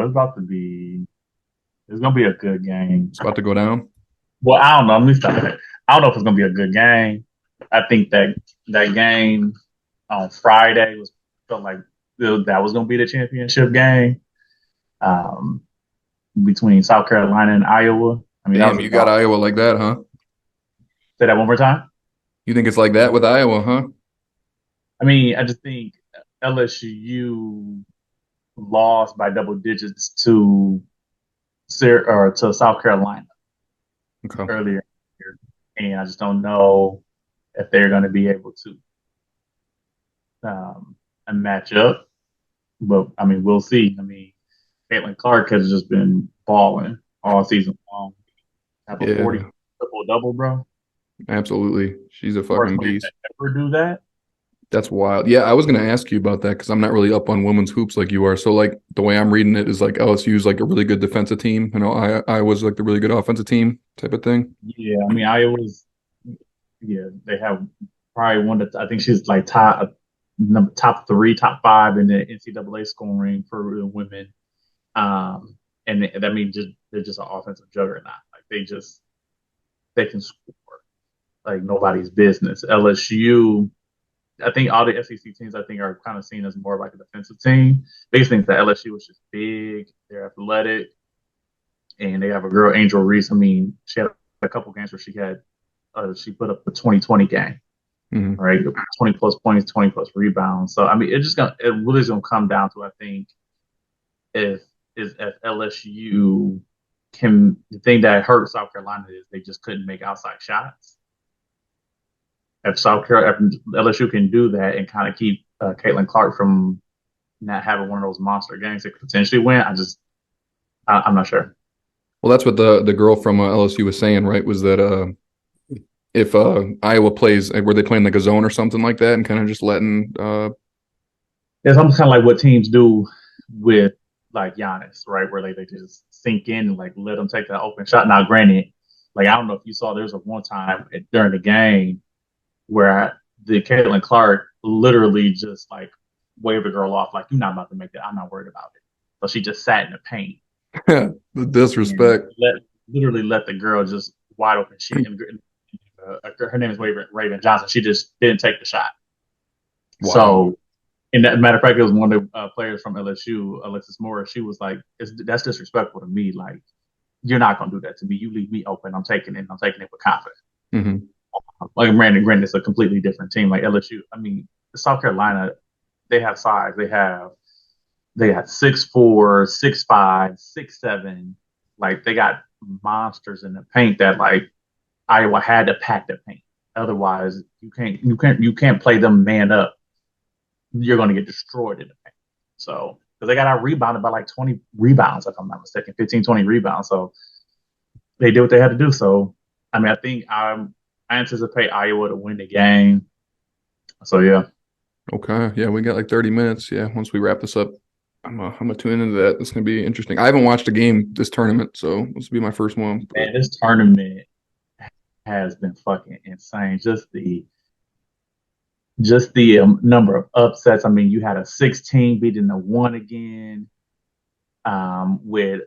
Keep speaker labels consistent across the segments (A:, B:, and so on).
A: it's gonna be a good game.
B: It's about to go down.
A: Well, I don't know. Let me stop it. I don't know if it's gonna be a good game. I think that game on Friday was felt like that was gonna be the championship game um, between South Carolina and Iowa. I mean, that was
B: Damn,
A: a
B: you got
A: dog.
B: Iowa like that, huh?
A: Say that one more time.
B: You think it's like that with Iowa, huh?
A: I mean, I just think LSU lost by double digits to to South Carolina
B: Okay.
A: earlier, and I just don't know if they're going to be able to match up. But I mean, we'll see. I mean, Caitlin Clark has just been balling all season long. Have a 40
B: Yeah,
A: triple double, bro.
B: absolutely. She's a
A: First
B: fucking
A: player to
B: beast.
A: ever do that.
B: That's wild. Yeah, I was gonna ask you about that because I'm not really up on women's hoops like you are. So like the way I'm reading it is like LSU is like a really good defensive team. You know, I was like the really good offensive team type of thing.
A: Yeah, I mean, Iowa's. Yeah, they have probably one of. I think she's like top three, top five in the NCAA scoring for the women. Um, and that means they're just an offensive juggernaut. Like they can score like nobody's business. LSU, I think all the SEC teams I think are kind of seen as more like a defensive team. Biggest thing is that LSU is just big, they're athletic, and they have a girl Angel Reese. I mean, she had a couple games where she put up a 20-20 game,
B: Hmm.
A: right? 20 plus points, 20 plus rebounds. So I mean, it really is gonna come down to I think if if LSU can the thing that hurt South Carolina is they just couldn't make outside shots. If South Carolina, if LSU can do that and kind of keep Caitlin Clark from not having one of those monster games that could potentially win, I'm not sure.
B: Well, that's what the girl from LSU was saying, right? Was that if Iowa plays, were they playing like a zone or something like that, and kind of just letting
A: It's almost kind of like what teams do with like Giannis, right? Where they just sink in and like let them take that open shot. Now, granted, like I don't know if you saw, there's a one time during the game where the Caitlin Clark literally just like waved the girl off, like you're not about to make that. I'm not worried about it. So she just sat in the paint
B: the
A: and
B: disrespect.
A: literally let the girl just wide open. Her name is Raven Johnson. She just didn't take the shot.
B: Wow.
A: So, and that matter of fact, it was one of the players from LSU, Alexis Morris. She was like, "That's disrespectful to me. Like, you're not gonna do that to me. You leave me open. I'm taking it. I'm taking it with confidence."
B: Hmm.
A: Like, granted, it's a completely different team. Like LSU, I mean, South Carolina, they have size. They got 6'4", 6'5", 6'7". Like they got monsters in the paint that like Iowa had to pack the paint. Otherwise, you can't play them man up. You're going to get destroyed in the paint. So because they got out rebounded by like 20 rebounds, if I'm not mistaken, 15, 20 rebounds. So they did what they had to do. So I mean, I anticipate Iowa to win the game. So yeah,
B: Okay. Yeah, we got like 30 minutes. Yeah, once we wrap this up, I'm gonna tune into that. It's gonna be interesting. I haven't watched a game this tournament, so this will be my first one. But
A: man, this tournament has been fucking insane. Just the number of upsets. I mean, you had a 16 beating a one again, with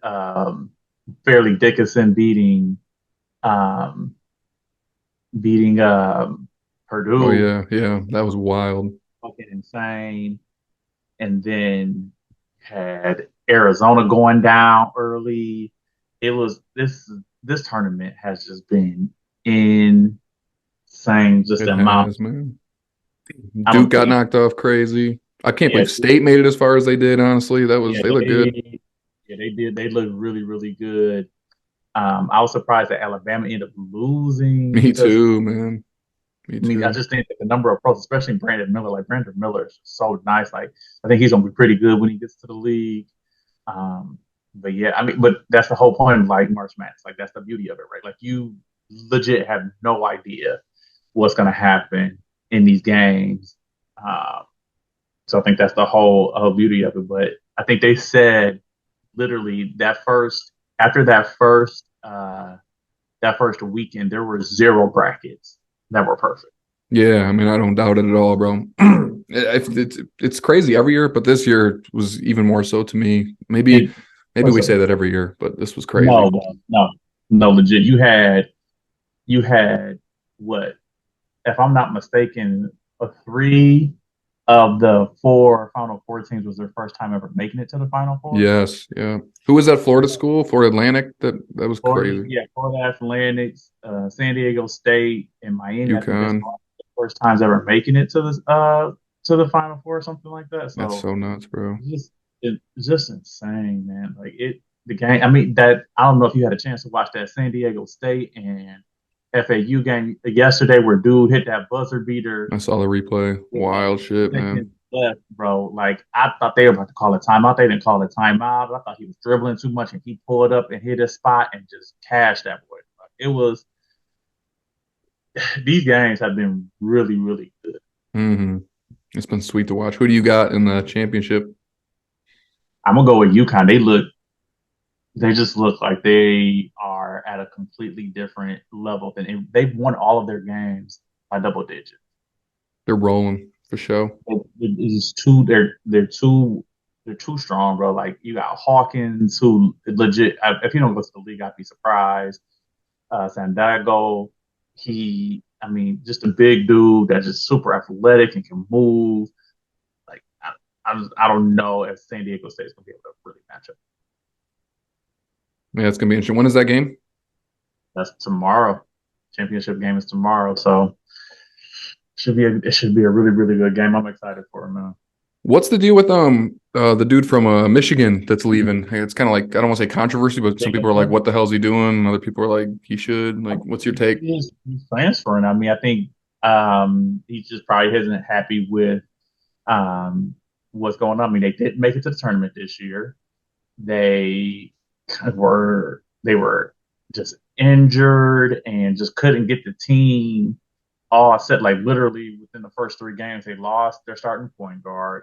A: Fairleigh Dickinson um, beating
B: oh
A: Purdue,
B: yeah, yeah, that was wild.
A: fucking insane. And then had Arizona going down early. It was this tournament has just been insane. Just
B: It
A: the amount.
B: has, man.
A: I
B: Duke
A: don't
B: got
A: think.
B: knocked off crazy. I can't
A: Yeah,
B: believe State made it as far as they did. Honestly,
A: yeah,
B: they look good.
A: they did. They looked really, really good. I was surprised that Alabama ended up losing
B: Me
A: because
B: too, man. Me
A: I mean I
B: too.
A: just think that the number of pros, especially Brandon Miller, like Brandon Miller is so nice. Like I think he's gonna be pretty good when he gets to the league. Um, but yeah, I mean, but that's the whole point of like March Madness. Like that's the beauty of it, right? Like you legit have no idea what's gonna happen in these games. Um, so I think that's the whole beauty of it. But I think they said literally that first after that first weekend, there were zero brackets that were perfect.
B: Yeah, I mean, I don't doubt it at all, bro. It's crazy every year, but this year was even more so to me. Maybe
A: And
B: Maybe
A: What's
B: we
A: up?
B: say that every year, but this was
A: No,
B: crazy.
A: bro. No, legit. You had what? If I'm not mistaken, three of the four Final Four teams was their first time ever making it to the Final Four.
B: Yes, yeah. Who was that Florida school? Florida Atlantic? That was
A: Florida,
B: crazy.
A: yeah, Florida Atlantic, San Diego State, and Miami. I think that's
B: UConn.
A: the first times ever making it to the Final Four or something like that.
B: That's
A: So
B: so nuts, bro.
A: it's just insane, man. Like the game. I mean, that I don't know if you had a chance to watch that San Diego State and FAU game yesterday, where dude hit that buzzer beater
B: I saw the replay.
A: with like
B: Wild shit,
A: seconds
B: man.
A: left, bro. Like I thought they were about to call a timeout. They didn't call a timeout. I thought he was dribbling too much, and he pulled up and hit a spot and just cashed that boy. Like, it was these games have been really, really good.
B: hmm It's been sweet to watch. Who do you got in the championship?
A: I'm gonna go with UConn. They just look like they are at a completely different level than they've won all of their games by double digits.
B: They're rolling for sure.
A: It's too they're too strong, bro. Like you got Hawkins, who legit. If he don't go to the league, I'd be surprised. Sandago, I mean, just a big dude that's just super athletic and can move. Like I don't know if San Diego State is gonna be able to really match up.
B: Yeah, it's gonna be interesting. When is that game?
A: That's tomorrow. Championship game is tomorrow, so it should be a really really good game. I'm excited for it, man.
B: What's the deal with the dude from Michigan that's leaving? Hey, it's kind of like I don't want to say controversy, but some people are like, "What the hell is he doing?" Other people are like, "He should." Like, what's your take?
A: He's transferring. I mean, I think he just probably isn't happy with um, what's going on. I mean, they didn't make it to the tournament this year. They they were just injured and just couldn't get the team all set. Like literally within the first three games, they lost their starting point guard.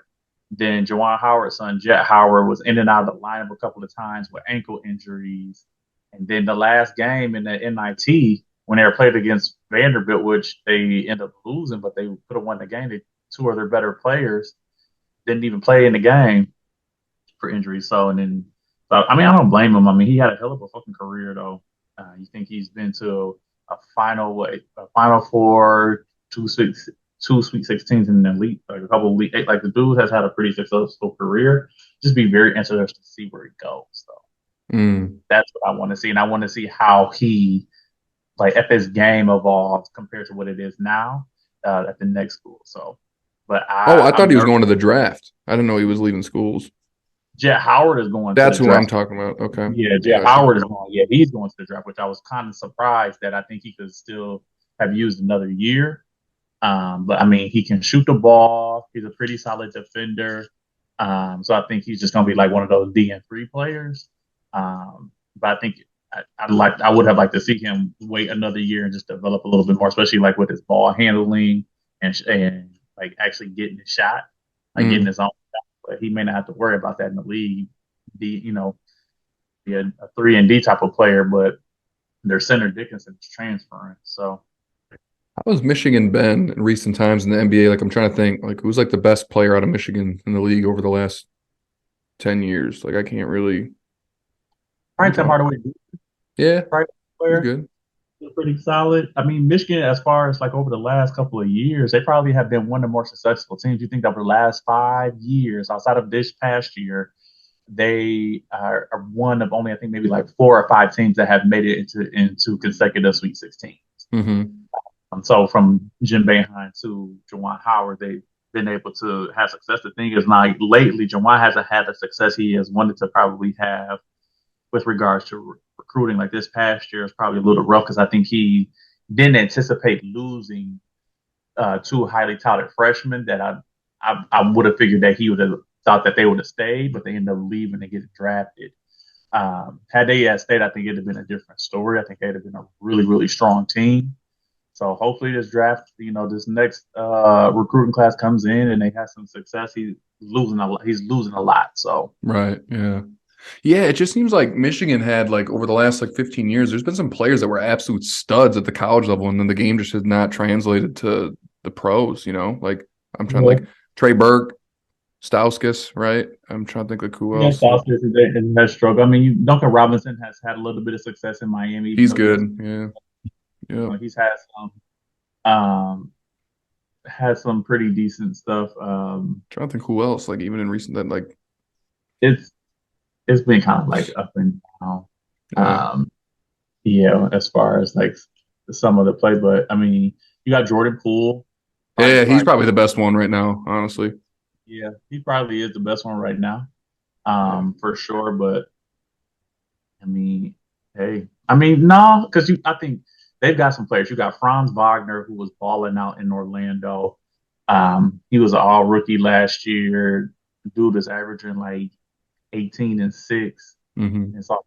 A: Then Juwan Howard's son, Jet Howard, was in and out of the lineup a couple of times with ankle injuries. And then the last game in the NIT, when they were played against Vanderbilt, which they ended up losing, but they could have won the game. Two of their better players didn't even play in the game for injuries. So I mean, I don't blame him. I mean, he had a hell of a fucking career, though. You think he's been to a final four, two Sweet 16s in the elite, like a couple of elite. Like the dude has had a pretty successful career. Just be very interested to see where he goes. So
B: Mm.
A: that's what I want to see, and I want to see how he like if his game evolves compared to what it is now at the next school. So, but
B: Oh, I
A: I'm
B: thought he was
A: very
B: going to the draft. I didn't know he was leaving schools.
A: Jet Howard is going to the
B: That's who I'm
A: draft.
B: talking about. Okay,
A: Yeah,
B: I
A: Jet
B: got you.
A: Howard is going. Yeah, he's going to the draft, which I was kind of surprised that I think he could still have used another year. But I mean, he can shoot the ball. He's a pretty solid defender. So I think he's just going to be like one of those DN3 players. But I think I would have liked to see him wait another year and just develop a little bit more, especially like with his ball handling and like actually getting the shot, like getting
B: Mm.
A: his own shot. But he may not have to worry about that in the league. Be a 3 and D type of player, but their center Dickinson is transferring. So
B: How has Michigan been in recent times in the NBA? Like, I'm trying to think, like, who's like the best player out of Michigan in the league over the last 10 years? Like, I can't really. I'm
A: Tim
B: talking.
A: Hardaway,
B: Yeah,
A: right
B: he's
A: player,
B: good.
A: pretty solid. I mean, Michigan, as far as like over the last couple of years, they probably have been one of the more successful teams. You think over the last 5 years, outside of this past year, they are one of only I think maybe like 4 or 5 teams that have made it into consecutive Sweet 16.
B: hmm
A: So from Jim Boeheim to Juwan Howard, they've been able to have success. The thing is, now lately, Juwan hasn't had the success he has wanted to probably have with regards to recruiting. Like this past year is probably a little rough because I think he didn't anticipate losing two highly touted freshmen that I would have figured that he would have thought that they would have stayed, but they ended up leaving and getting drafted. Had they stayed, I think it'd have been a different story. I think they'd have been a really, really strong team. So hopefully this draft, this next recruiting class comes in and they have some success. He's losing a lot. So
B: Right. Yeah. Yeah. It just seems like Michigan had like over the last like 15 years, there's been some players that were absolute studs at the college level, and then the game just has not translated to the pros. Like I'm trying
A: yeah,
B: like Trey Burke, Stauskas, right? I'm trying to think like who
A: Yeah,
B: else. Like,
A: Foster is a struggle. I mean, Duncan Robinson has had a little bit of success in Miami, even
B: he's
A: though he was,
B: good. Yeah. Yeah.
A: he's um, had some pretty decent stuff.
B: Trying to think who else, like even in recent that like
A: It's it's been kind of like up and down.
B: uh
A: Um, yeah, as far as like some of the play, but I mean, you got Jordan Poole,
B: yeah, he's
A: probably
B: probably the best one right now, honestly.
A: yeah, he probably is the best one right now,
B: Yeah.
A: for sure. But I mean, hey, I mean, no, because I think they've got some players. You got Franz Wagner, who was balling out in Orlando. He was an all rookie last year. Dude is averaging like 18 and 6.
B: Mm-hmm.
A: And so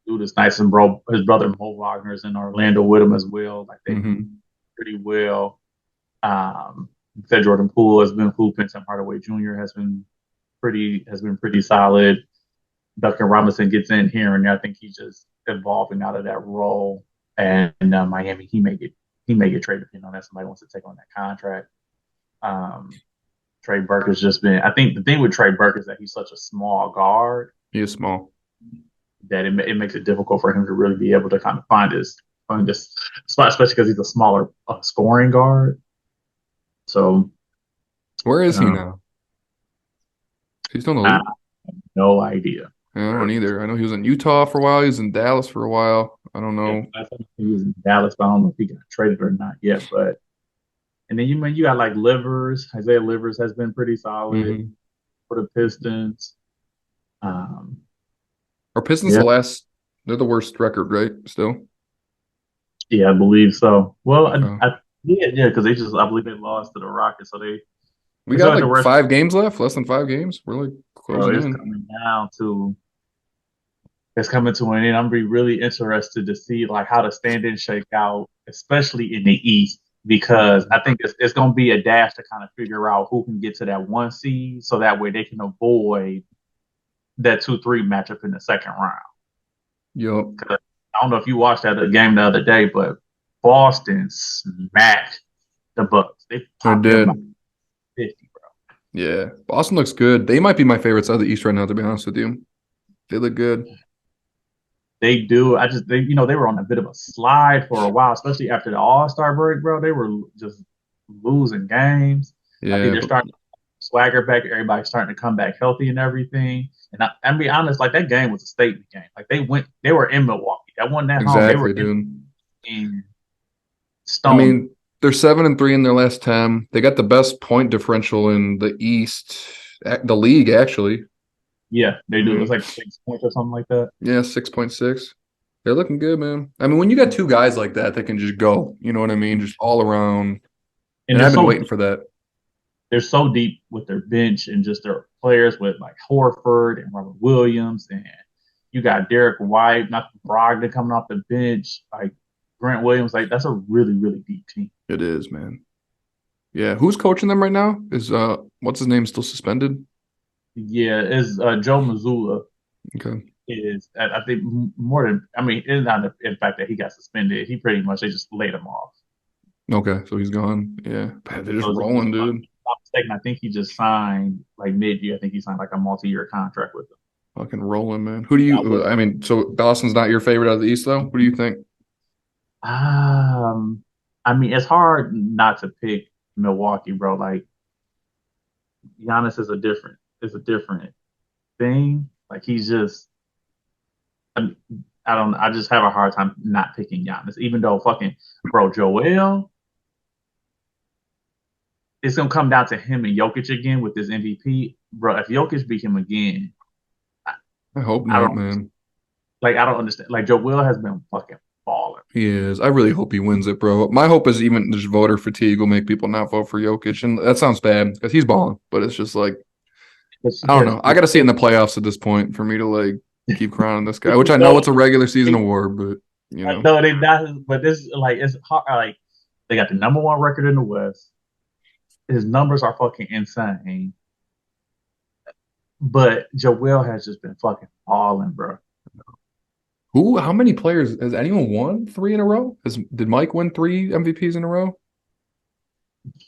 A: dude is nice, and bro, his brother Mo Wagner is in Orlando with him as well. Like they do
B: Mm-hmm.
A: pretty well. Um, said Jordan Poole has been hooping. Tim Hardaway Jr. has been pretty solid. Duncan Robinson gets in here and there. I think he's just evolving out of that role. And Miami, he may get traded depending on that somebody wants to take on that contract. Um, Trey Burke has just been. I think the thing with Trey Burke is that he's such a small guard
B: He is small.
A: that it makes it difficult for him to really be able to kind of find this spot, especially because he's a smaller scoring guard. So
B: Where is he
A: um,
B: now? He's still in the
A: I
B: league?
A: have no idea.
B: Yeah, I don't either. I know he was in Utah for a while. He was in Dallas for a while. I don't
A: Yeah,
B: know.
A: last time he was in Dallas, but I don't know if he got traded or not yet. But and then you got like Livers. Isaiah Livers has been pretty solid
B: Mm-hmm.
A: for the Pistons. Um,
B: Are Pistons the
A: yeah,
B: last? They're the worst record, right? Still.
A: yeah, I believe so. Well,
B: Okay.
A: yeah, because I believe they lost to the Rockets, so
B: We
A: they still
B: got
A: got the
B: like
A: worst.
B: 5 games left. Less than 5 games. We're like
A: Bro,
B: closing in.
A: it's coming to an end. I'm be really interested to see like how the standings shake out, especially in the East, because
B: Mhm.
A: I think it's going to be a dash to kind of figure out who can get to that 1 seed, so that way they can avoid that 2-3 matchup in the second round.
B: Yup.
A: 'Cause I don't know if you watched that game the other day, but Boston smacked the Bucks. They
B: I
A: popped them by
B: did.
A: 50.
B: Yeah. Boston looks good. They might be my favorites out of the East right now, to be honest with you. They look good.
A: They do. They were on a bit of a slide for a while, especially after the All Star break, bro. They were just losing games. I think
B: Yeah,
A: they're
B: but
A: starting to swagger back. Everybody's starting to come back healthy and everything. And I'm be honest, like that game was a statement game. Like they were in Milwaukee. That wasn't at home. They were
B: exactly, dude.
A: in
B: I
A: Stone.
B: mean, they're 7-3 in their last 10. They got the best point differential in the East, the league, actually.
A: Yeah, they
B: I
A: do. It's
B: mean,
A: like 6 points or something like that.
B: yeah, 6.6. They're looking good, man. I mean, when you got two guys like that can just go, you know what I mean? Just all around.
A: And
B: And I've been waiting for that.
A: they're so deep with their bench and just their players with like Horford and Robert Williams, and you got Derek White, not Brogdon coming off the bench, like Grant Williams. Like that's a really really deep team.
B: It is, man. Yeah. Who's coaching them right now? Is what's his name still suspended?
A: Yeah, is Joe Mazzulla
B: Okay.
A: is I think more than I mean it's not in fact that he got suspended. He pretty much they just laid him off.
B: Okay. So he's gone. Yeah. Man, they're just
A: So
B: rolling,
A: if I'm
B: dude.
A: not mistaken, I think he just signed like mid-year. I think he signed like a multi-year contract with them.
B: Fucking rolling, man. Who do
A: I
B: you
A: would
B: I mean, so Boston's not your favorite out of the East though? What do you think?
A: Um, I mean, it's hard not to pick Milwaukee, bro. Like Giannis is a different thing. Like he's just, I, I don't, I just have a hard time not picking Giannis, even though fucking bro Joel, it's gonna come down to him and Jokic again with this MVP, bro. If Jokic beat him again, I,
B: I hope
A: I
B: not,
A: don't
B: man.
A: I don't understand. Like Joel has been fucking balling.
B: He is. I really hope he wins it, bro. My hope is even just voter fatigue will make people not vote for Jokic. And that sounds bad because he's balling, but it's just like, I don't know. I got to see it in the playoffs at this point for me to like keep crying on this guy, which I know
A: No,
B: it's a regular season award, but you know,
A: no, they not. But this like it's hard. Like they got the number one record in the West. His numbers are fucking insane. But Joel has just been fucking balling, bro.
B: how many players has anyone won 3 in a row? Did Mike win 3 MVPs in a row?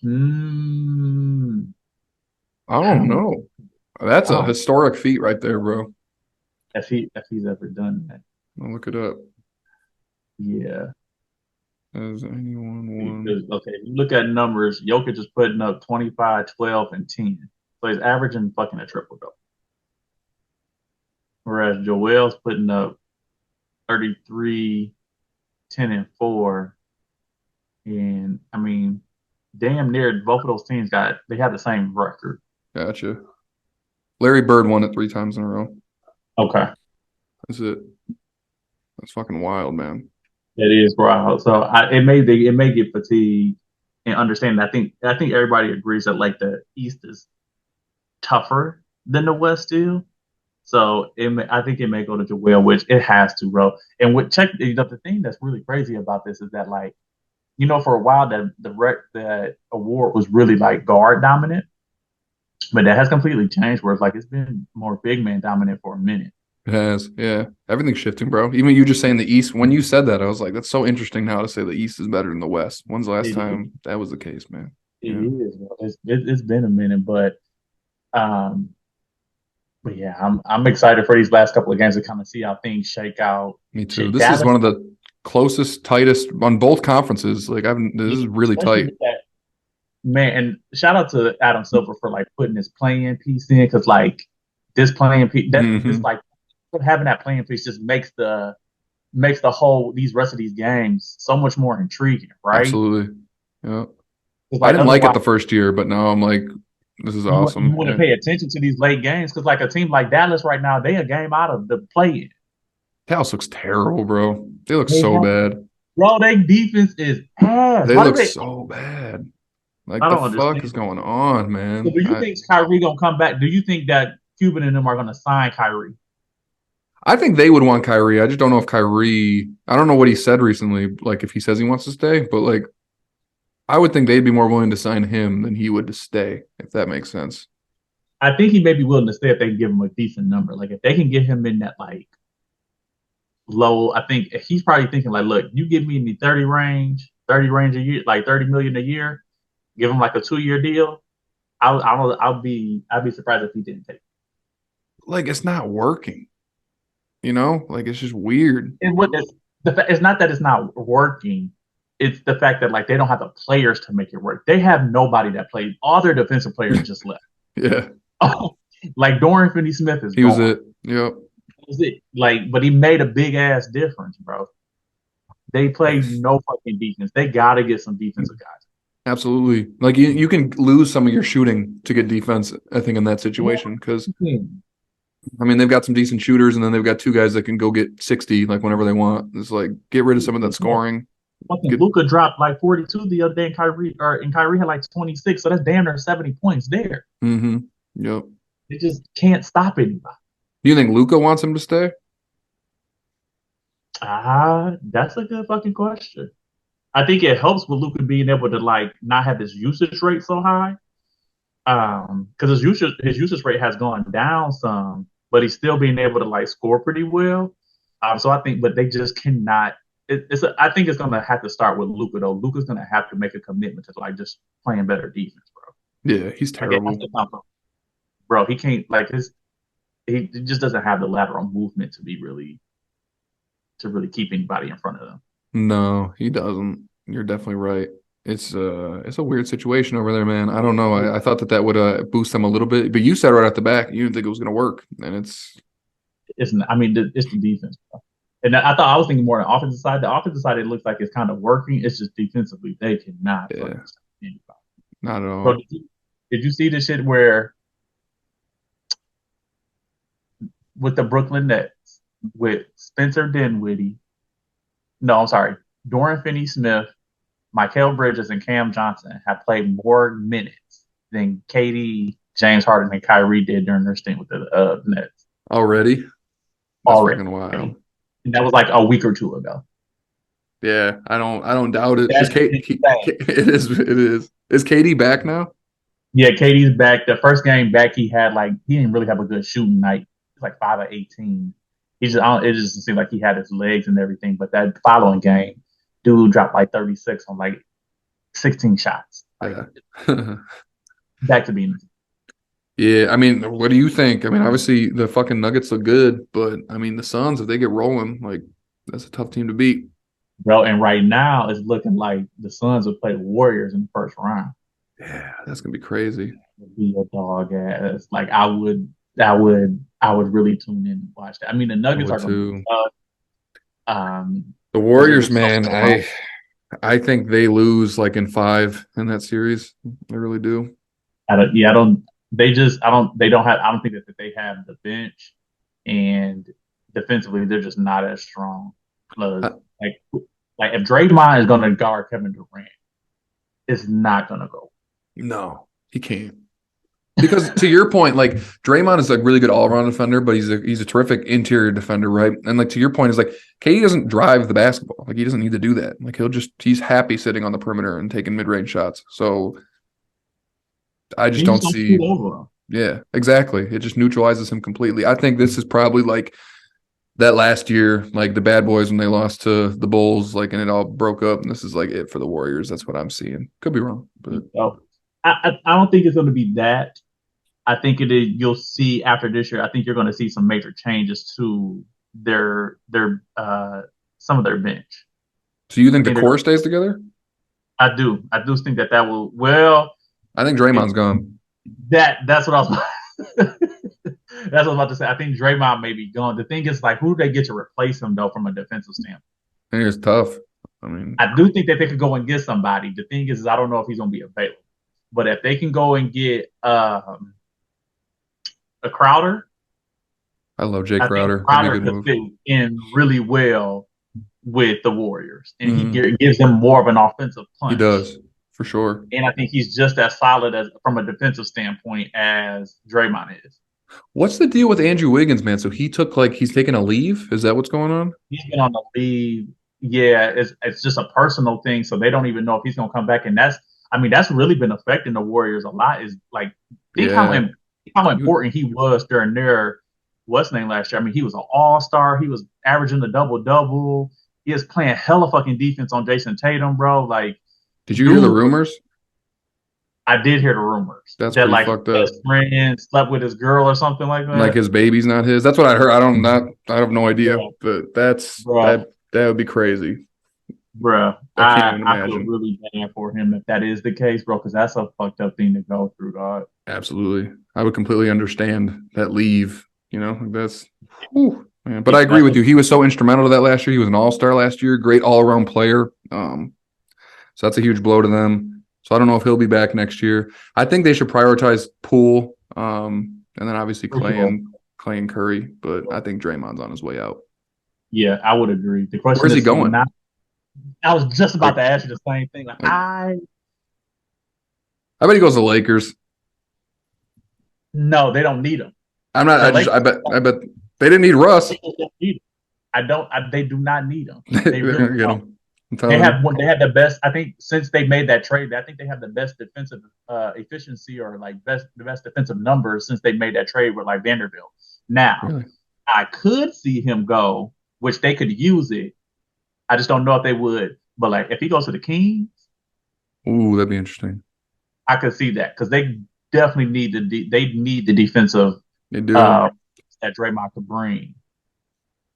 A: Mm,
B: I
A: I
B: don't
A: don't.
B: know. That's a
A: Oh,
B: historic feat right there, bro.
A: if he's ever done that.
B: I'll look it up.
A: Yeah.
B: Has anyone won?
A: Because, okay, if you look at numbers, Jokic is putting up 25, 12, and 10. So he's averaging fucking a triple double. Whereas Joel's putting up 33, 10, and 4. And I mean, damn near both of those teams they have the same record.
B: Gotcha. Larry Bird won it 3 times in a row.
A: Okay.
B: That's it. That's fucking wild, man.
A: It is wild. So it may get fatigued and understand. I think everybody agrees that like the East is tougher than the West still. So I think it may go to Joel, which it has to, bro. And the thing that's really crazy about this is that like for a while that that award was really like guard dominant, but that has completely changed. Where it's like it's been more big man dominant for a minute.
B: It has. Yeah. Everything's shifting, bro. Even you just saying the East, when you said that, I was like, that's so interesting now to say the East is better than the West. When's the last
A: It is.
B: time that was the case, man?
A: It
B: Yeah.
A: is. Bro. It's been a minute, um, but yeah, I'm excited for these last couple of games to kind of see how things shake out.
B: Me too.
A: Shit,
B: This is
A: Dallas,
B: one of the closest, tightest on both conferences. Like this is really
A: especially
B: tight.
A: with that man. And shout out to Adam Silver for like putting his playing piece in because like this playing piece that this
B: Hmm.
A: like having that playing piece just makes the whole these rest of these games so much more intriguing, right?
B: Absolutely. Yeah.
A: Because
B: I
A: like
B: didn't like it
A: otherwise
B: the first year, but now I'm like, this is
A: you
B: awesome.
A: want to
B: Yeah.
A: pay attention to these late games because like a team like Dallas right now they a game out of the play.
B: Dallas looks terrible, bro. They look
A: They
B: so
A: have
B: bad.
A: bro, their defense is ass.
B: They
A: Why do
B: look
A: they?
B: so bad. Like
A: I
B: the
A: don't
B: fuck
A: understand.
B: is going on,
A: So
B: man?
A: do you think Kyrie gonna come back? Do you think that Cuban and them are gonna sign Kyrie?
B: I think they would want Kyrie. I just don't know if Kyrie. I don't know what he said recently. Like if he says he wants to stay, but like I would think they'd be more willing to sign him than he would to stay. If that makes sense.
A: I think he may be willing to stay if they can give him a decent number. Like if they can get him in that like low, I think he's probably thinking like, look, you give me in the 30 range a year, like 30 million a year, give him like a 2 year deal. I'd be surprised if he didn't take it.
B: Like it's not working. Like it's just weird.
A: And what is it's not that it's not working. It's the fact that like they don't have the players to make it work. They have nobody that plays. All their defensive players just left.
B: Yeah,
A: Oh, like Dorian Finney-Smith is
B: he was
A: gone.
B: it. Yep.
A: That was it. Like, but he made a big ass difference, bro. They play
B: Yes.
A: no fucking defense. They gotta get some defensive guys.
B: Absolutely. Like you can lose some of your shooting to get defense. I think in that situation because
A: Yeah.
B: I mean, they've got some decent shooters, and then they've got two guys that can go get 60 like whenever they want. It's like get rid of some of that scoring.
A: Fucking
B: Get
A: Luca dropped like 42 the other day, and Kyrie had like 26. So that's damn near 70 points there.
B: Yep.
A: They just can't stop anybody.
B: Do you think Luca wants him to stay?
A: That's a good fucking question. I think it helps with Luca being able to like not have his usage rate so high. Because his usage rate has gone down some, but he's still being able to like score pretty well. So I think, but they just cannot. I think it's gonna have to start with Luca though. Luca's gonna have to make a commitment to like just playing better defense, bro.
B: Yeah, he's
A: Like it has
B: terrible.
A: to come from, bro. He can't like his. He just doesn't have the lateral movement to really keep anybody in front of them.
B: No, he doesn't. You're definitely right. It's a weird situation over there, man. I don't know. I thought that would boost them a little bit, but you said right at the back you didn't think it was going to work, and
A: I mean, it's the defense, bro. And I was thinking more on the offensive side. The offensive side, it looks like it's kind of working. It's just defensively, they cannot
B: yeah,
A: fucking stop anybody.
B: not at
A: Bro,
B: all.
A: did you see the shit where with the Brooklyn Nets with Spencer Dinwiddie? No, I'm sorry, Dorian Finney-Smith, Mikal Bridges, and Cam Johnson have played more minutes than KD, James Harden, and Kyrie did during their stint with the Nets
B: Already, that's
A: already.
B: fucking wild.
A: And that was like a week or two ago.
B: Yeah, I don't doubt it. Is
A: That's
B: Kate?
A: insane.
B: It is. It is. Is Katie back now?
A: Yeah, KD's back. The first game back, he didn't really have a good shooting night. It's like 5 of 18. It just seemed like he had his legs and everything. But that following game, dude dropped like 36 on like 16 shots. Like
B: Yeah.
A: back to being.
B: Yeah, I mean, what do you think? I mean, obviously the fucking Nuggets look good, but I mean the Suns, if they get rolling, like that's a tough team to beat.
A: bro. And right now, it's looking like the Suns will play the Warriors in the first round.
B: Yeah, that's gonna be crazy.
A: Would be a dog ass. Like I would really tune in and watch that. I mean, the
B: I
A: Nuggets
B: would
A: are going to be
B: too.
A: tough,
B: The
A: because they're
B: Warriors,
A: just so
B: man,
A: strong.
B: I think they lose like in 5 in that series. I really do.
A: I don't. They just, I don't. They don't have. I don't think that they have the bench, and defensively, they're just not as strong.
B: I,
A: Plus, like if Draymond is going to guard Kevin Durant, it's not going to go.
B: no, he can't. Because to your point, like Draymond is a really good all-around defender, but he's a terrific interior defender, right? And like to your point, is like KD doesn't drive the basketball. Like he doesn't need to do that. Like he's happy sitting on the perimeter and taking mid-range shots. So I just
A: He's
B: don't
A: just going to shoot
B: see.
A: over them.
B: Yeah, exactly. It just neutralizes him completely. I think this is probably like that last year, like the bad boys when they lost to the Bulls, like and it all broke up. And this is like it for the Warriors. That's what I'm seeing. Could be wrong, but
A: So I don't think it's going to be that. I think it is. You'll see after this year. I think you're going to see some major changes to their some of their bench.
B: so you
A: I
B: think the
A: think
B: core stays together?
A: I do. I do think that will. Well,
B: I think
A: it,
B: Draymond's gone.
A: that's what I was. That's what I was about to say. I think Draymond may be gone. The thing is, like, who do they get to replace him though, from a defensive standpoint?
B: I think it's tough. I mean,
A: I do think that they could go and get somebody. The thing is I don't know if he's going to be available. But if they can go and get a Crowder,
B: I love Jay
A: I think
B: Crowder. That'd be a
A: Crowder
B: good
A: could
B: move.
A: fit in really well with the Warriors, and he
B: Hmm.
A: gives them more of an offensive
B: He
A: punch.
B: does for sure.
A: And I think he's just as solid as from a defensive standpoint as Draymond is.
B: What's the deal with Andrew Wiggins, man? So he's taking a leave. Is that what's going on?
A: He's been on the lead. Yeah, it's just a personal thing, so they don't even know if he's going to come back. And that's really been affecting the Warriors a lot. Is like think
B: Yeah.
A: how
B: You,
A: important he was during their what's name last year. I mean, he was an all star. He was averaging the double double. He was playing hella fucking defense on Jason Tatum, bro. Like,
B: did you hear the
A: dude,
B: rumors?
A: I did hear the rumurs
B: That's
A: that
B: pretty
A: like
B: fucked up.
A: his best friend slept with his girl or something like
B: Like
A: that.
B: his baby's not his. That's what I heard. I have no idea,
A: Bro,
B: but
A: bro,
B: that would be crazy.
A: bro.
B: I can't even
A: I feel
B: imagine.
A: really bad for him if that is the case, bro, because that's a fucked up thing to go through, dog.
B: Absolutely. I would completely understand that leave, like that's whew, man. But
A: Yeah,
B: I agree
A: that's
B: with you. He was so instrumental to that last year. He was an all-star last year, great all-around player. So that's a huge blow to them. So I don't know if he'll be back next year. I think they should prioritize Poole, and then obviously
A: for sure.
B: Clay and Curry. But I think Draymond's on his way out.
A: Yeah, I would agree. The question
B: Where's he
A: is
B: going?
A: not. I was just about
B: Like,
A: to ask you the same thing.
B: like
A: I
B: I bet he goes to Lakers.
A: no, they don't need him.
B: I'm not.
A: The Lakers,
B: I bet they didn't need Russ.
A: Lakers don't need him. I don't. They do not need him. They
B: They're
A: really
B: gonna get
A: don't.
B: him. I'm telling you.
A: They have the best. I think since they made that trade, I think they have the best defensive efficiency or like the best defensive numbers since they made that trade with like Vanderbilt. Now,
B: Really?
A: I could see him go, which they could use it. I just don't know if they would. But like if he goes to the Kings,
B: Ooh, that'd be interesting.
A: I could see that because they definitely need they need the defensive
B: They do.
A: uh, that Draymond could bring.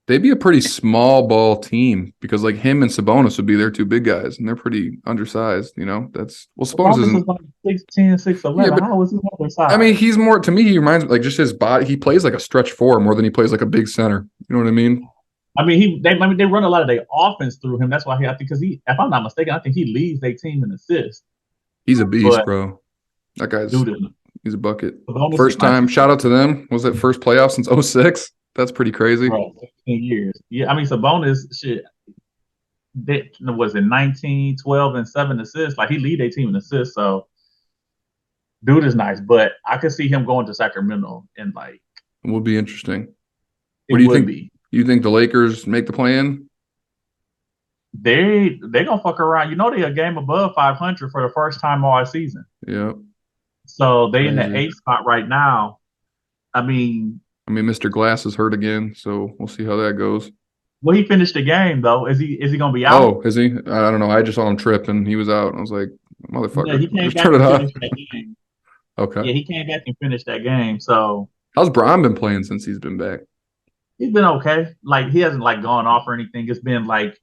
B: They'd be a pretty small ball team because like him and Sabonis would be their two big guys, and they're pretty undersized. Sabonis
A: Sabonis is
B: isn't.
A: like 6'10",
B: Yeah,
A: 6'11".
B: but
A: How is he on their
B: I
A: side?
B: mean, he's more to me. He reminds me like just his body. He plays like a stretch four more than he plays like a big center. You know what I mean?
A: They run a lot of their offense through him. That's why I think because if I'm not mistaken, I think he leads their team in assists.
B: He's a beast,
A: But
B: bro. That guy's
A: dude,
B: he's a bucket.
A: Sabonis is
B: First
A: my
B: time. Shout out to them. Was it first playoff since '06? That's pretty crazy.
A: bro. 16 years. Yeah, I mean Sabonis shit. Was it 19, 12, and 7 assists? Like he lead their team in assists. So dude is nice, but I could see him going to Sacramento and like
B: It would be interesting.
A: it
B: What do you
A: would
B: think?
A: be.
B: You think the Lakers make the plan?
A: They gonna fuck around. You know they a game above 500 for the first time all season.
B: Yeah,
A: So they in the
B: crazy.
A: eighth spot right now. I mean,
B: I mean, Mr. Glass is hurt again, so we'll see how that goes.
A: well, he finished the game though. Is he gonna be out?
B: Oh, is he? I don't know. I just saw him trip and he was out. And I was like,
A: No,
B: motherfucker,
A: he came
B: just
A: back
B: turn it
A: and
B: off.
A: finished that game.
B: Okay.
A: Yeah, he came back and finished that game. So
B: How's Braun been playing since he's been back?
A: he's been okay. Like he hasn't like gone off or anything. It's been like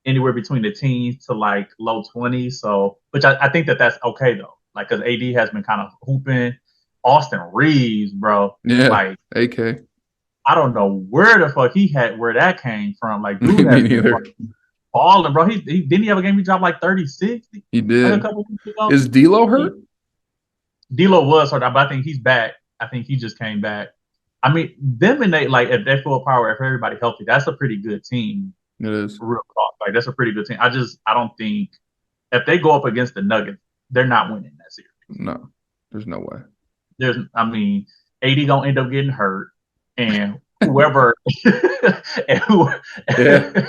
A: anywhere between the teens to like low 20s. So, which I think that that's okay though. Like, cause AD has been kind of hooping. Austin Reeves, bro.
B: Yeah,
A: Like,
B: AK.
A: I don't know where the fuck he had where that came from. Like, dude
B: Me
A: has been
B: neither.
A: balling, bro. He didn't he have a game he dropped like 36
B: He
A: like a
B: did.
A: couple weeks ago.
B: Is D'Lo hurt?
A: D'Lo was hurt, but I think he's back. I think he just came back. I mean, them and they like if they're full power, if everybody healthy, that's a pretty good team.
B: It is.
A: Real talk, like that's a pretty good team. I don't think if they go up against the Nuggets, they're not winning that series.
B: No, there's no way.
A: I mean, AD gonna end up getting hurt, and whoever, and, who,
B: Yeah, can't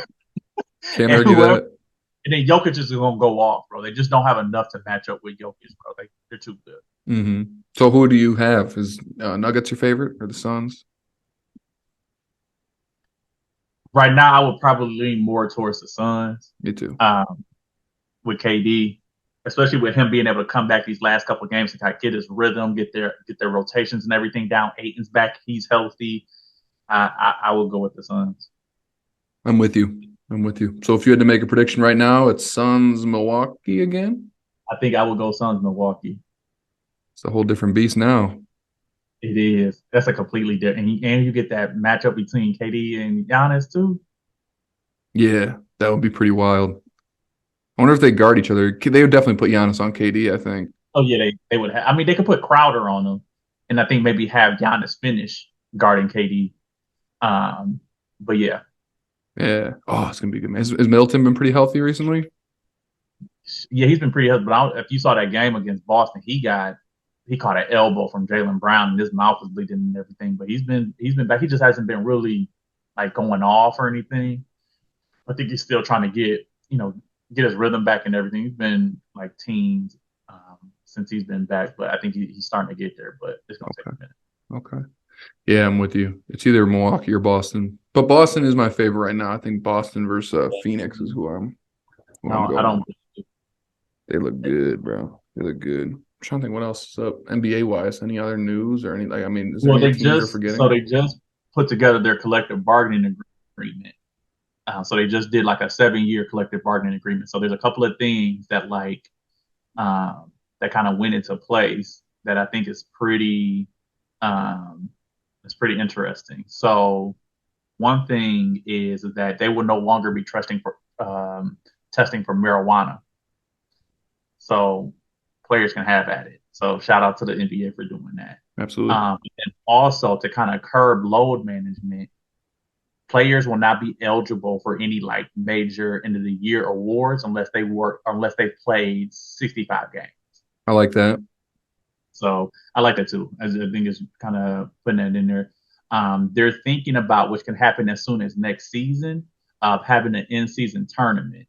A: and
B: argue
A: whoever,
B: that.
A: and then Jokic is gonna go off, bro. They just don't have enough to match up with Jokic, bro. They're too good.
B: So who do you have? Is Nuggets your favorite or the Suns?
A: Right now, I would probably lean more towards the Suns.
B: Me too.
A: Um, with KD, especially with him being able to come back these last couple of games and kind of get his rhythm, get their rotations and everything down. Aiton's back, he's healthy. I will go with the Suns.
B: I'm with you. I'm with you. So if you had to make a prediction right now, it's Suns Milwaukee again.
A: I think I would go Suns Milwaukee.
B: It's a whole different beast now.
A: It is. That's a completely different, and you get that matchup between KD and Giannis too.
B: Yeah, that would be pretty wild. I wonder if they guard each other. They would definitely put Giannis on KD, I think.
A: Oh yeah, they would have. I mean, they could put Crowder on them, and I think maybe have Giannis finish guarding KD. Um, but yeah,
B: Yeah. Oh, it's gonna be good. Has Middleton been pretty healthy recently?
A: yeah, he's been pretty healthy. But if you saw that game against Boston, he caught an elbow from Jaylen Brown, and his mouth was bleeding and everything. But he's been back. He just hasn't been really like going off or anything. I think he's still trying to get his rhythm back and everything. He's been like teens since he's been back, but I think he's starting to get there. But it's gonna take
B: Okay.
A: a minute.
B: Okay. Yeah, I'm with you. It's either Milwaukee or Boston, but Boston is my favorite right now. I think Boston versus Phoenix is who I'm
A: No, I
B: going.
A: don't.
B: They look good, bro. They look good. I'm trying to think what else is up NBA wise. Any other news or any like? I mean, is there
A: Well,
B: any teams you're forgetting?
A: they just put together their collective bargaining agreement. So they just did like a 7-year collective bargaining agreement. So there's a couple of things um, that kind of went into place that I think is um, pretty interesting. So one thing is that they will no longer be testing for marijuana, so players can have at it. So shout out to the NBA for doing that.
B: Absolutely.
A: And also to kind of curb load management, players will not be eligible for any like major end of the year awards unless they played 65 games.
B: I like that.
A: So I like that too. I think it's kind of putting that in there. They're thinking about which can happen as soon as next season of having an in-season tournament.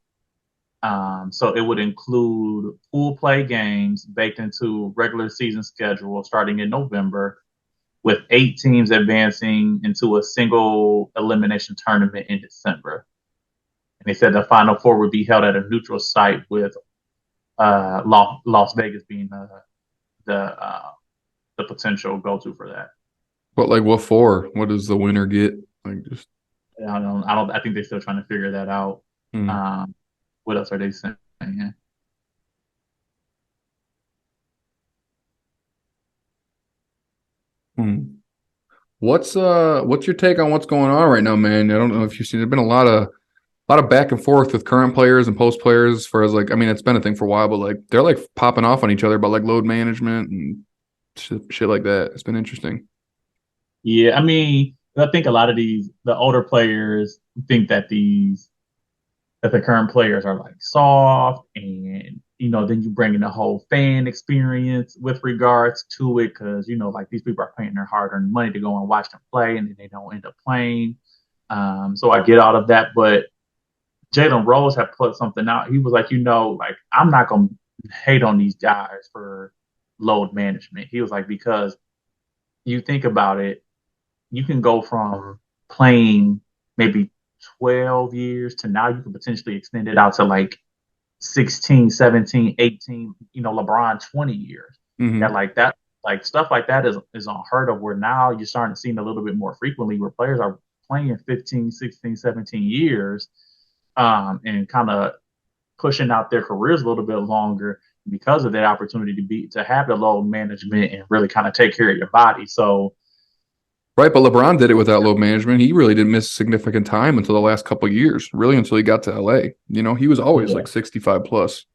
A: So it would include pool play games baked into regular season schedule starting in November, with 8 teams advancing into a single elimination tournament in December. And they said the Final Four would be held at a neutral site, with Las Vegas being the the potential go to for that.
B: But like, what for? What does the winner get? Like, just
A: I think they're still trying to figure that out.
B: hmm.
A: Um, what else are they saying?
B: Hmm. What's your take on what's going on right now, man? I don't know if you've seen. There's been a lot of back and forth with current players and post players as far as like, I mean, it's been a thing for a while, but like they're like popping off on each other about like load management and shit like that. It's been interesting.
A: Yeah, I mean, I think a lot of the older players think that the current players are like soft, and then you bring in the whole fan experience with regards to it, because like these people are paying their hard-earned money to go and watch them play, and then they don't end up playing. So I get all of that, but Jalen Rose had put something out. He was like, like I'm not gonna hate on these guys for load management. He was like, because you think about it, you can go from playing maybe 12 years to now you can potentially extend it out to like 16, 17, 18, LeBron 20 years. That
B: Hmm.
A: like that like stuff like that is unheard of. Where now you're starting to see it a little bit more frequently, where players are playing 15, 16, 17 years, and kind of pushing out their careers a little bit longer because of that opportunity to have the load management and really kind of take care of your body. So
B: Right, but LeBron did it without load management. He really didn't miss significant time until the last couple of years, really until he got to LA. You know, he was always
A: yeah,
B: like 65 plus,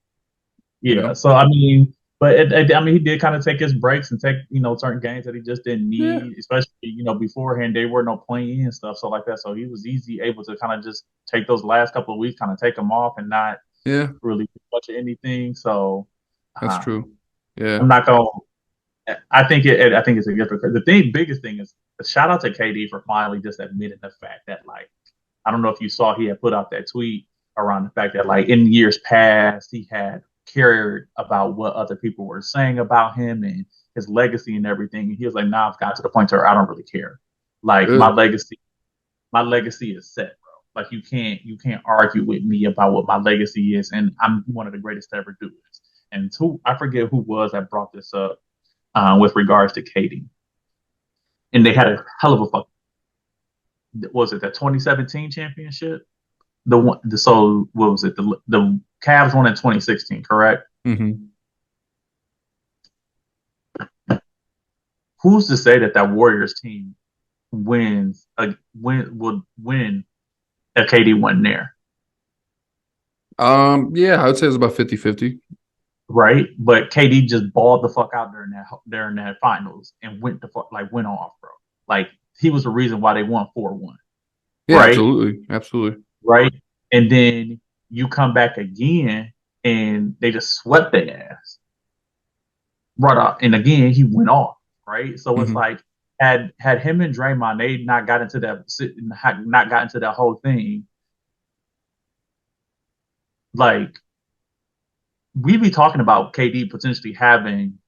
B: you
A: yeah.
B: know?
A: So I mean, but I mean, he did kind of take his breaks and take certain games that he just didn't
B: Yeah.
A: need, especially beforehand they were no playing and stuff, so like that. So he was easy able to kind of just take those last couple of weeks, kind of take them off and not
B: Yeah,
A: really do much of anything. So
B: that's
A: uh,
B: true. Yeah.
A: I'm not gonna. I think it's a gift. Biggest thing is shout out to KD for finally just admitting the fact that like I don't know if you saw he had put out that tweet around the fact that like in years past he had cared about what other people were saying about him and his legacy and everything. And he was like, "Nah, I've got to the point where I don't really care. Like
B: Good.
A: my legacy is set, bro. Like you can't argue with me about what my legacy is, and I'm one of the greatest to ever do this." And I forget who was that brought this up with regards to Katie, and they had a hell of a fuck. Was it the 2017 championship? The one, so what was it? The Cavs won in 2016, correct?
B: Hmm.
A: Who's to say that Warriors team would win if KD wasn't there,
B: Yeah, I would say it's about 50-50.
A: right? But KD just balled the fuck out during that finals and went off, bro. Like he was the reason why they won 4-1,
B: Yeah,
A: right?
B: absolutely. Absolutely.
A: Right, and then you come back again and they just swept their ass right off. And again, he went off, right? So it's
B: Hmm.
A: like had him and Draymond, they not got into that whole thing. Like we be talking about KD potentially having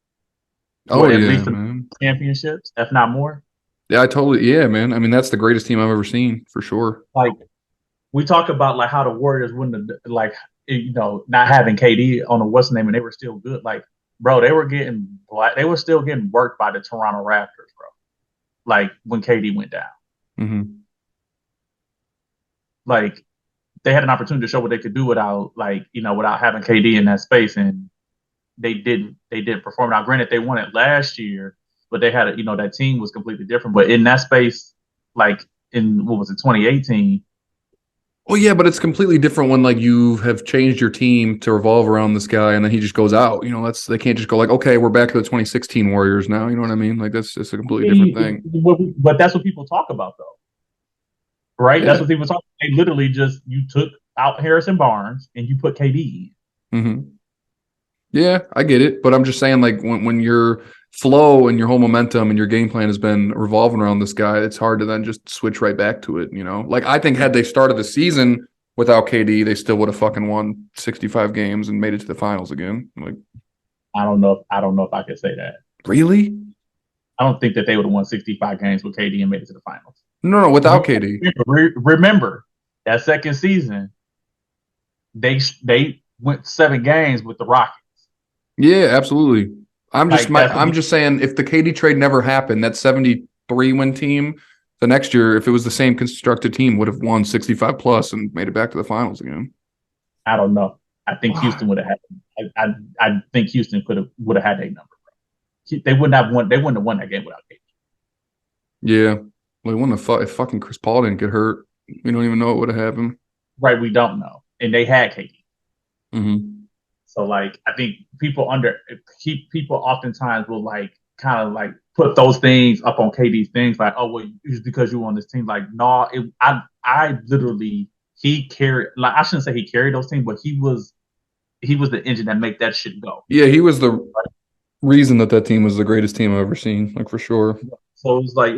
B: Oh,
A: at
B: yeah,
A: least
B: man.
A: championships, if not more.
B: Yeah, I totally, yeah, man. I mean, that's the greatest team I've ever seen for sure.
A: Like we talk about like how the Warriors wouldn't have not having KD on the what's the name and they were still good. Like bro, they were still getting worked by the Toronto Raptors, bro. Like when KD went down,
B: Hmm.
A: like they had an opportunity to show what they could do without having KD in that space, and they didn't perform. Now, granted, they won it last year, but they had that team was completely different. But in that space, like in what was it 2018?
B: Well, yeah, but it's completely different when like you have changed your team to revolve around this guy and then he just goes out. You know, they can't just go like, okay, we're back to the 2016 Warriors now. You know what I mean? Like that's just a completely different thing.
A: But that's what people talk about, though, right? That's
B: Yeah.
A: what people talk. They literally just you took out Harrison Barnes and you put KD
B: Hmm. Yeah, I get it, but I'm just saying, like when your flow and your whole momentum and your game plan has been revolving around this guy, it's hard to then just switch right back to it. You know, like I think had they started the season without KD, they still would have fucking won 65 games and made it to the finals again. Like,
A: I don't know if I could say that.
B: really?
A: I don't think that they would have won 65 games with KD and made it to the finals.
B: No, no, without KD.
A: Remember that second season, they went 7 games with the Rockets.
B: Yeah, absolutely.
A: Like that's
B: I'm just saying if the KD trade never happened, that 73 win team the next year, if it was the same constructed team, would have won 65 plus and made it back to the finals again.
A: I don't know. I think
B: Wow.
A: Houston would have had. I think Houston would have had a number. They wouldn't have won. They wouldn't have won that game without KD.
B: Yeah. Like when if fucking Chris Paul didn't get hurt, we don't even know what would have happened.
A: Right? We don't know, and they had KD.
B: Hmm.
A: So like, I think people oftentimes will like kind of like put those things up on KD's things like, oh well, it's because you on this team. Like, no, I literally he carried. Like, I shouldn't say he carried those teams, but he was the engine that make that shit go.
B: Yeah, he was the reason that team was the greatest team I've ever seen, like for sure.
A: So it's like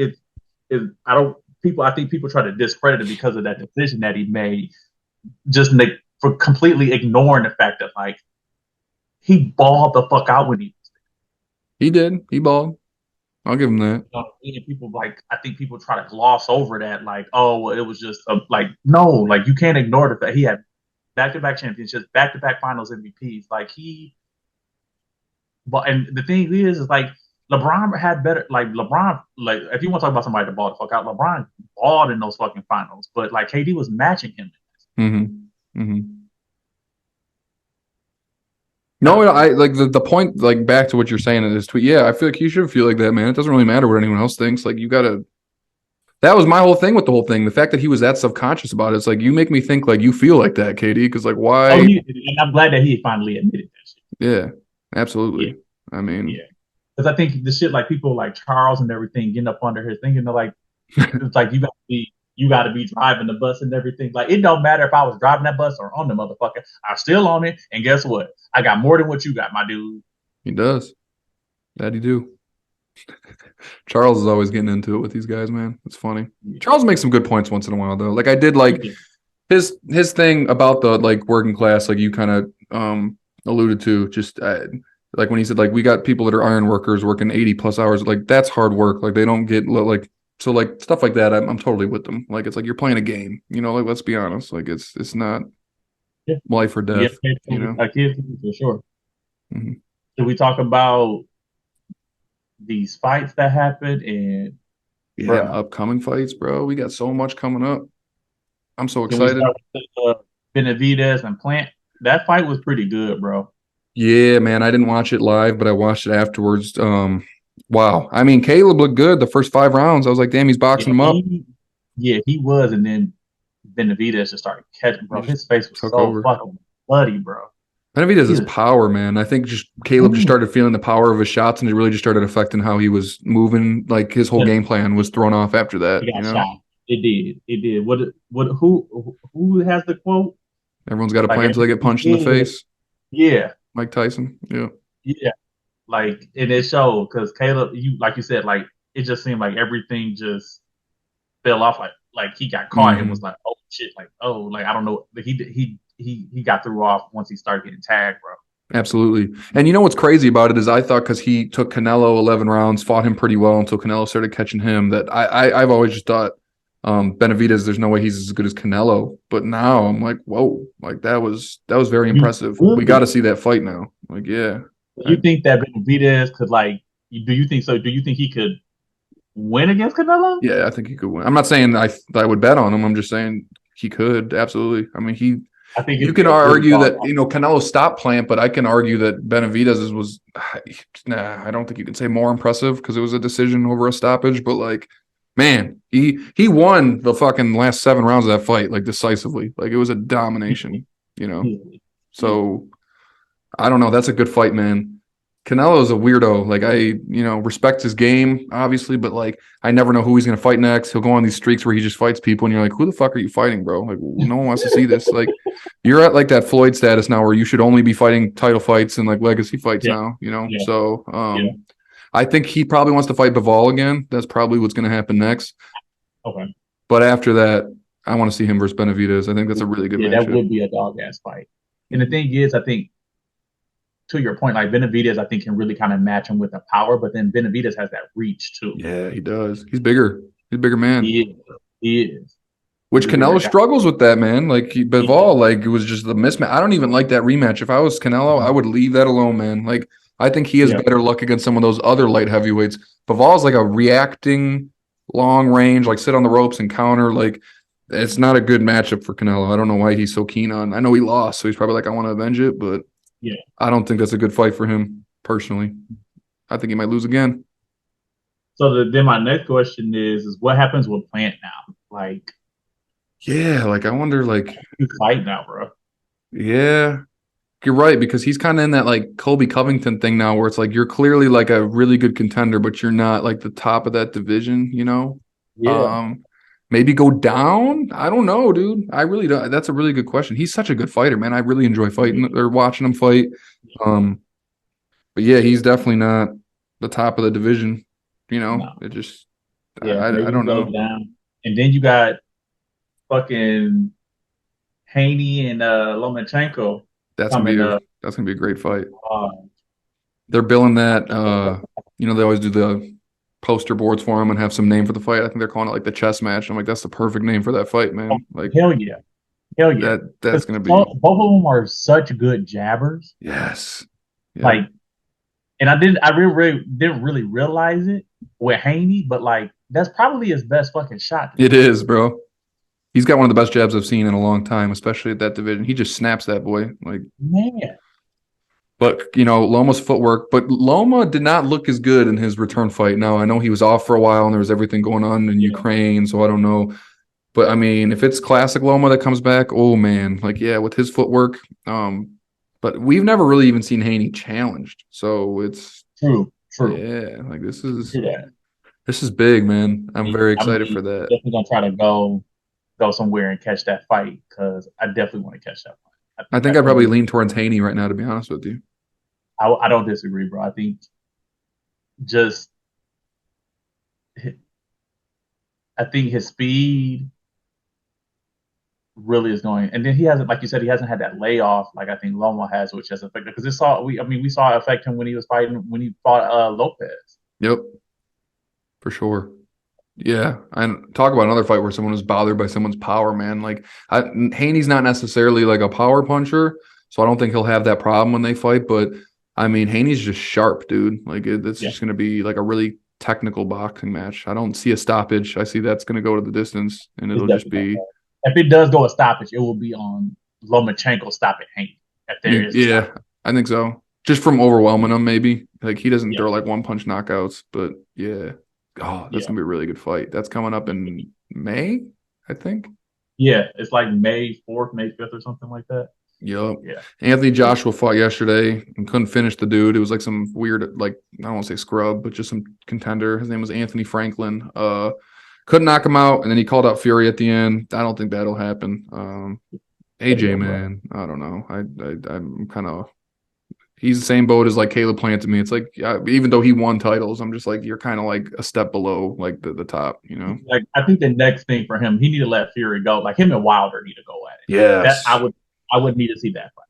A: I don't people. I think people try to discredit it because of that decision that he made, just for completely ignoring the fact that like he balled the fuck out when he.
B: He did. He balled. I'll give him that.
A: And people like I think people try to gloss over that like oh well it was just like no like you can't ignore the fact he had back-to-back championships back-to-back finals MVPs like he but and the thing is like LeBron had better. Like LeBron, like if you want to talk about somebody that balled the fuck out, LeBron balled in those fucking finals. But like KD was matching him.
B: Mm-hmm. Mm-hmm.
A: I
B: No,
A: don't know.
B: I like the point. Like back to what you're saying in this tweet. Yeah, I feel like you should feel like that, man. It doesn't really matter what anyone else thinks. Like you gotta. That was my whole thing with the whole thing. The fact that he was that subconscious about it. It's like you make me think like you feel like that, KD. Because like
A: Oh,
B: why?
A: and I'm glad that he finally admitted that shit.
B: Yeah,
A: Yeah,
B: absolutely. I mean,
A: yeah. Because I think the shit like people like Charles and everything getting up under his thinking they're like it's like you got to be driving the bus and everything. Like it don't matter if I was driving that bus or on the motherfucker. I'm still on it, and guess what? I got more than what you got, my dude.
B: he does. That he do. Charles is always getting into it with these guys, man. It's funny.
A: Yeah.
B: Charles makes some good points once in a while, though. Like I did like his thing about the like working class, like you kind of alluded to, just like when he said like we got people that are iron workers working 80 plus hours, like that's hard work. Like they don't get like so like stuff like that. I'm totally with them. Like it's like you're playing a game, you know. Like let's be honest, like it's not
A: Yeah,
B: life or
A: yeah,
B: death, you know.
A: a kid for sure.
B: Mm-hmm.
A: Should we talk about these fights that happened and
B: Yeah,
A: bruh?
B: upcoming fights, bro. We got so much coming up. I'm so
A: Can we
B: excited.
A: start with Benavidez and Plant? That fight was pretty good, bro.
B: Yeah, man. I didn't watch it live, but I watched it afterwards. Wow. I mean, Caleb looked good the first 5 rounds. I was like, damn, he's
A: Yeah,
B: boxing him up.
A: he was, and then Benavidez just started catching,
B: He
A: bro.
B: just
A: His face was
B: took
A: so
B: over.
A: fucking bloody, bro.
B: Benavidez
A: He
B: is
A: was,
B: power, man. I think just Caleb just started feeling the power of his shots, and it really just started affecting how he was moving. Like his whole game plan was thrown off after that.
A: he
B: You
A: got
B: know,
A: shot. It did. It did. Who has the quote?
B: everyone's got a
A: Like
B: plan until they get
A: everything
B: punched in the
A: good.
B: face.
A: Yeah,
B: Mike Tyson. Yeah.
A: yeah. Like and it showed because Caleb, you like you said, like it just seemed like everything just fell off. Like he got caught and was
B: Mm-hmm.
A: like, oh shit, like oh, like I don't know. But he got through off once he started getting tagged, bro.
B: Absolutely. And you know what's crazy about it is I thought because he took Canelo 11 rounds, fought him pretty well until Canelo started catching him, that I've always just thought Benavidez, there's no way he's as good as Canelo. But now I'm like, whoa, like that was very
A: You
B: impressive. We got
A: would.
B: to see that fight now. Like, yeah.
A: Do
B: I,
A: you think that Benavidez could like? Do you think so? Do you think he could win against Canelo?
B: yeah, I think he could win. I'm not saying I would bet on him. I'm just saying he could. Absolutely. I mean,
A: I think
B: you
A: it'd be
B: can
A: a really
B: argue
A: hard
B: that,
A: fight.
B: Canelo stopped Plant, but I can argue that Benavidez was, nah, I don't think you can say more impressive because it was a decision over a stoppage. But like, man, he won the fucking last 7 rounds of that fight like decisively. Like it was a domination, you know.
A: Easily. Easily.
B: So I don't know. That's a good fight, man. Canelo is a weirdo. Like I, respect his game, obviously, but like I never know who he's gonna fight next. He'll go on these streaks where he just fights people, and you're like, who the fuck are you fighting, bro? Like no one wants to see this. Like you're at like that Floyd status now where you should only be fighting title fights and like legacy fights
A: Yeah,
B: now,
A: yeah,
B: So
A: yeah.
B: I think he probably wants to fight Bivol again. That's probably what's gonna happen next.
A: Okay.
B: But after that, I want to see him versus Benavidez. I think that's a really good
A: Yeah, that
B: matchup.
A: would be a dog ass fight. And the thing is, I think to your point, like Benavidez, I think can really kind of match him with the power, but then Benavidez has that reach too.
B: Yeah, he does. He's bigger. He's a bigger man.
A: He is. He is.
B: Which
A: He's a bigger
B: Canelo
A: guy.
B: struggles with that, man. Like
A: He does.
B: Bivol, like it was just the mismatch. I don't even like that rematch. If I was Canelo, I would leave that alone, man. Like I think he has
A: Yeah.
B: better luck against some of those other light heavyweights. Bivol's like a reacting, long range, like sit on the ropes and counter. Like it's not a good matchup for Canelo. I don't know why he's so keen on. I know he lost, so he's probably like, I want to avenge it, but
A: Yeah.
B: I don't think that's a good fight for him personally. I think he might lose again.
A: So then my next question is what happens with Plant now? Like
B: Yeah, like I wonder, like,
A: you fight now, bro.
B: yeah. You're right, because he's kind of in that like Colby Covington thing now where it's like you're clearly like a really good contender, but you're not like the top of that division.
A: Yeah.
B: Maybe go down? I don't know, dude. I really don't. That's a really good question. He's such a good fighter, man. I really enjoy fighting or watching him fight. Um, but yeah, he's definitely not the top of the division.
A: No.
B: It just
A: Yeah.
B: I
A: Maybe he
B: don't
A: goes
B: know.
A: down. And then you got fucking Haney and Lomachenko coming up.
B: That's gonna be a great fight.
A: Uh,
B: They're billing that. They always do the poster boards for him and have some name for the fight. I think they're calling it like the chess match. I'm like, that's the perfect name for that fight, man. Like
A: hell yeah. Hell yeah.
B: that's
A: Because
B: gonna be
A: both of them are such good jabbers.
B: yes. Yeah.
A: Like And I really didn't really realize it with Haney, but like that's probably his best fucking shot.
B: It is, bro. He's got one of the best jabs I've seen in a long time, especially at that division. He just snaps that boy. Like,
A: Man,
B: but Loma's footwork. But Loma did not look as good in his return fight. Now I know he was off for a while, and there was everything going on in
A: yeah,
B: Ukraine, so I don't know. But I mean, if it's classic Loma that comes back, oh man, like yeah, with his footwork. But we've never really even seen Haney challenged, so it's
A: true.
B: yeah, like
A: Yeah.
B: this is big, man. I'm very
A: I'm
B: excited for that.
A: definitely gonna try to go somewhere and catch that fight because I definitely want to catch that fight. I
B: I
A: think
B: think
A: that's
B: I
A: gonna
B: probably
A: be.
B: lean towards Haney right now, to be honest with you.
A: I don't disagree, bro. I think just I think his speed really is going, and then he hasn't, like you said, he hasn't had that layoff like I think Loma has, which has affected because we saw it affect him when he was fighting when he fought Lopez.
B: Yep, for sure. Yeah, and talk about another fight where someone was bothered by someone's power, man. Like Haney's not necessarily like a power puncher, so I don't think he'll have that problem when they fight. But I mean, Haney's just sharp, dude. Like it's
A: Yeah,
B: just going to be like a really technical boxing match. I don't see a stoppage. I see that's going to go to the distance, and
A: it's
B: it'll just
A: definitely gonna
B: be
A: go. If it does go a stoppage, it will be on Lomachenko stopping Hank. If there is a stop.
B: yeah, I think so. Just from overwhelming him, maybe. Like he doesn't
A: Yeah,
B: throw like one punch knockouts, but yeah. Oh, that's
A: yeah,
B: gonna be a really good fight. That's coming up in May, I think.
A: yeah. It's like May 4th, May 5th, or something like that.
B: Yep.
A: Yeah,
B: Anthony Joshua fought yesterday and couldn't finish the dude. It was like some weird, like I don't want to say scrub, but just some contender. His name was Anthony Franklin. Couldn't knock him out, and then he called out Fury at the end. I don't think that'll happen.
A: there you
B: AJ,
A: go, bro.
B: man, I don't know. I'm kind of he's the same boat as like Caleb Plant to me. It's like even though he won titles, I'm just like you're kind of like a step below like the top, you know?
A: Like I think the next thing for him, he need to let Fury go. Like him and Wilder need to go at it. That
B: Yes,
A: I would need to see that fight.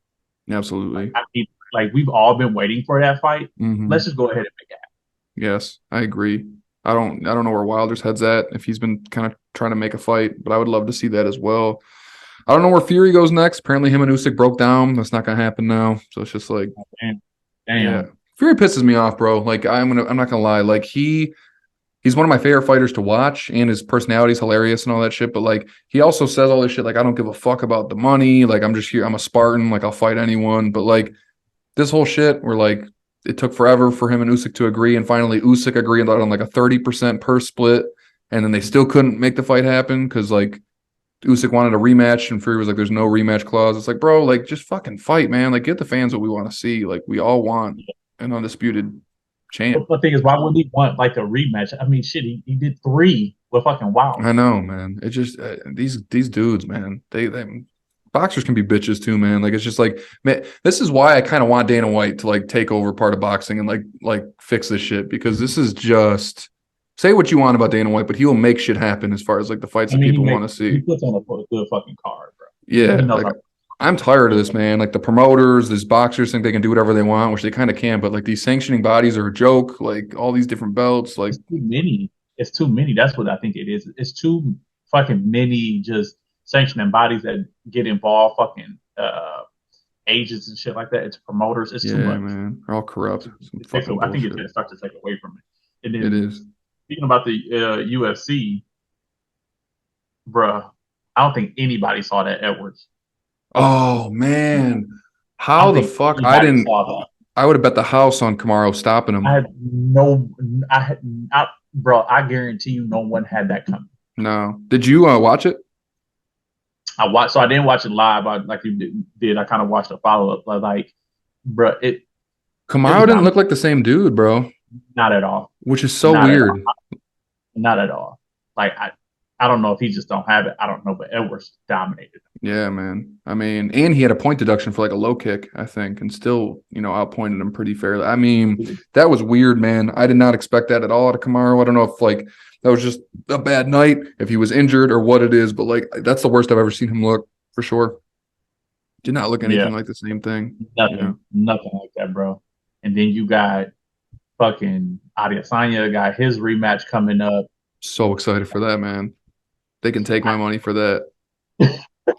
A: Like
B: absolutely.
A: I need, like we've all been waiting for that fight.
B: Hmm.
A: Let's just go ahead and make it happen.
B: Yes, I agree. I don't know where Wilder's head's at if he's been kind of trying to make a fight, but I would love to see that as well. I don't know where Fury goes next. Apparently, him and Usyk broke down. That's not gonna happen now. So it's just like,
A: Damn,
B: yeah,
A: damn.
B: Fury pisses me off, bro. Like I'm not gonna lie. Like he's one of my favorite fighters to watch, and his personality is hilarious and all that shit. But like, he also says all this shit like, I don't give a fuck about the money. Like, I'm just here. I'm a Spartan. Like, I'll fight anyone. But like, this whole shit, where like it took forever for him and Usyk to agree, and finally Usyk agreed on like a 30% purse split, and then they still couldn't make the fight happen because like Usyk wanted a rematch, and Fury was like, "There's no rematch clause." It's like, bro, like just fucking fight, man. Like, get the fans what we want to see. Like, we all want an undisputed champ.
A: But the thing is, why would he want like a rematch? I mean, shit, he did three with fucking
B: I
A: Wilder.
B: know, man. It just these dudes, man. They boxers can be bitches too, man. Like it's just like, man, this is why I kind of want Dana White to like take over part of boxing and like fix this shit because this is just say what you want about Dana White, but he will make shit happen as far as like the fights
A: I
B: that
A: mean,
B: people want to
A: he
B: see.
A: puts on a good fucking card, bro. He
B: Yeah,
A: knows
B: like
A: how.
B: I'm tired of this, man. Like the promoters, these boxers think they can do whatever they want, which they kind of can, but like these sanctioning bodies are a joke. Like all these different belts, like
A: It's too many. It's too many. That's what I think it is. It's too fucking many just sanctioning bodies that get involved, fucking agents and shit like that. It's promoters. It's too
B: yeah,
A: much.
B: man, they're all corrupt. Some
A: It takes.
B: fucking
A: I think it's
B: bullshit.
A: gonna start to take away from it. And
B: It
A: then
B: is.
A: speaking about the UFC, bruh, I don't think anybody saw that Edwards.
B: Oh man,
A: I
B: how
A: don't
B: the
A: think
B: fuck? I
A: anybody
B: didn't.
A: saw that.
B: I would have bet the house on Camaro stopping
A: I
B: him.
A: had no. I had. Bro, I guarantee you, no one had that coming.
B: No, did you watch it?
A: I watched, so I didn't watch it live. Like you did. I kind of watched a follow up, but like, bro, it
B: Camaro
A: was
B: didn't look like the same dude, bro,
A: not at all,
B: which is so
A: not at all,
B: weird.
A: not at all. Like I don't know if he just don't have it. I don't know, but Edwards dominated.
B: Yeah, man. I mean, and he had a point deduction for like a low kick, I think, and still, outpointed him pretty fairly. I mean, that was weird, man. I did not expect that at all out of Camaro. I don't know if like that was just a bad night, if he was injured or what it is, but like that's the worst I've ever seen him look for sure. Did not look
A: Yeah,
B: anything like the same thing. Yeah.
A: nothing like that, bro. And then you got fucking Adesanya got his rematch coming up.
B: So excited for that, man. They can take
A: I,
B: my money for that.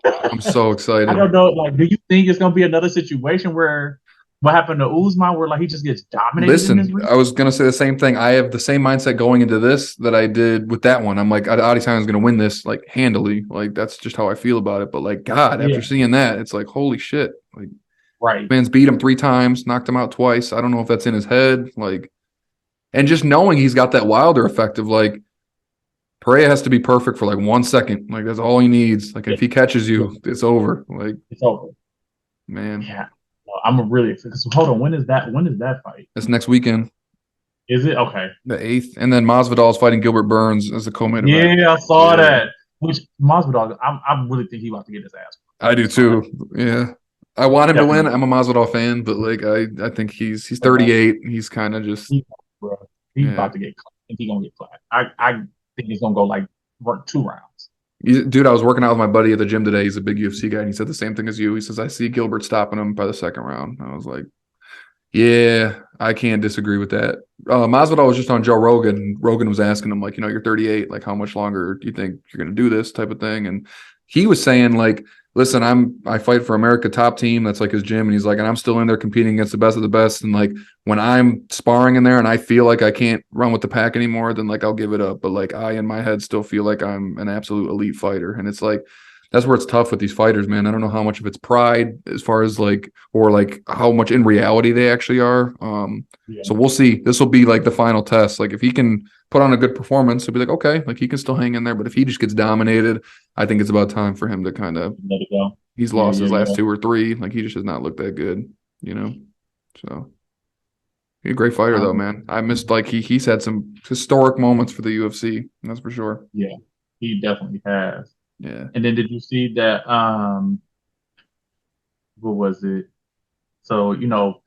B: I'm so
A: I
B: excited.
A: don't know. Like, do you think it's gonna be another situation where what happened to Uzman, where like he just gets dominated in this
B: Listen,
A: ring?
B: I was gonna say the same thing. I have the same mindset going into this that I did with that one. I'm like, Adesanya is gonna win this like handily. Like that's just how I feel about it. But like, God, after
A: Yeah,
B: seeing that, it's like, holy shit! Like,
A: right.
B: man's beat him 3 times, knocked him out twice. I don't know if that's in his head. Like, and just knowing he's got that Wilder effect of like, Pereira has to be perfect for like 1 second. Like that's all he needs. Like
A: Yeah,
B: if he catches
A: yeah,
B: you, it's over. Like,
A: it's over.
B: man,
A: Yeah, well, I'm really excited. So hold on, when is that? When is that fight?
B: that's next weekend,
A: Is it okay?
B: the 8th, and then Masvidal is fighting Gilbert Burns as the co-main event.
A: Yeah, I saw
B: Yeah.
A: that. Which Masvidal, I really think he about to get his ass.
B: I do
A: So
B: too. Yeah. I want him to win.
A: definitely,
B: I'm a Masvidal fan, but like I think he's
A: okay.
B: 38. He's kind of just
A: He, bro, he's
B: yeah.
A: about to get. I think he's gonna get clapped. I think he's gonna go like 2 rounds.
B: Dude, I was working out with my buddy at the gym today. He's a big UFC guy, and he said the same thing as you. He says, I see Gilbert stopping him by the second round. I was like, yeah, I can't disagree with that. Masvidal was just on Joe Rogan. Rogan was asking him, like, you're 38. Like, how much longer do you think you're going to do this type of thing? And he was saying, like, listen, I fight for America Top Team. That's like his gym. And he's like, and I'm still in there competing against the best of the best. And like, when I'm sparring in there and I feel like I can't run with the pack anymore, then like, I'll give it up. But like, I, in my head, still feel like I'm an absolute elite fighter. And it's like, that's where it's tough with these fighters, man. I don't know how much of it's pride as far as like, or like how much in reality they actually are.
A: Yeah,
B: So we'll see. This will be like the final test. Like if he can put on a good performance, he'll be like, okay, like he can still hang in there. But if he just gets dominated, I think it's about time for him to kind of,
A: let it go.
B: he's
A: Yeah,
B: lost his
A: yeah,
B: last
A: yeah.
B: 2 or 3. Like he just does not look that good, you know? So he's a great fighter though,
A: Um,
B: man. I missed like he's had some historic moments for the UFC. That's for sure.
A: yeah, he definitely has.
B: Yeah.
A: And then did you see that? What was it? So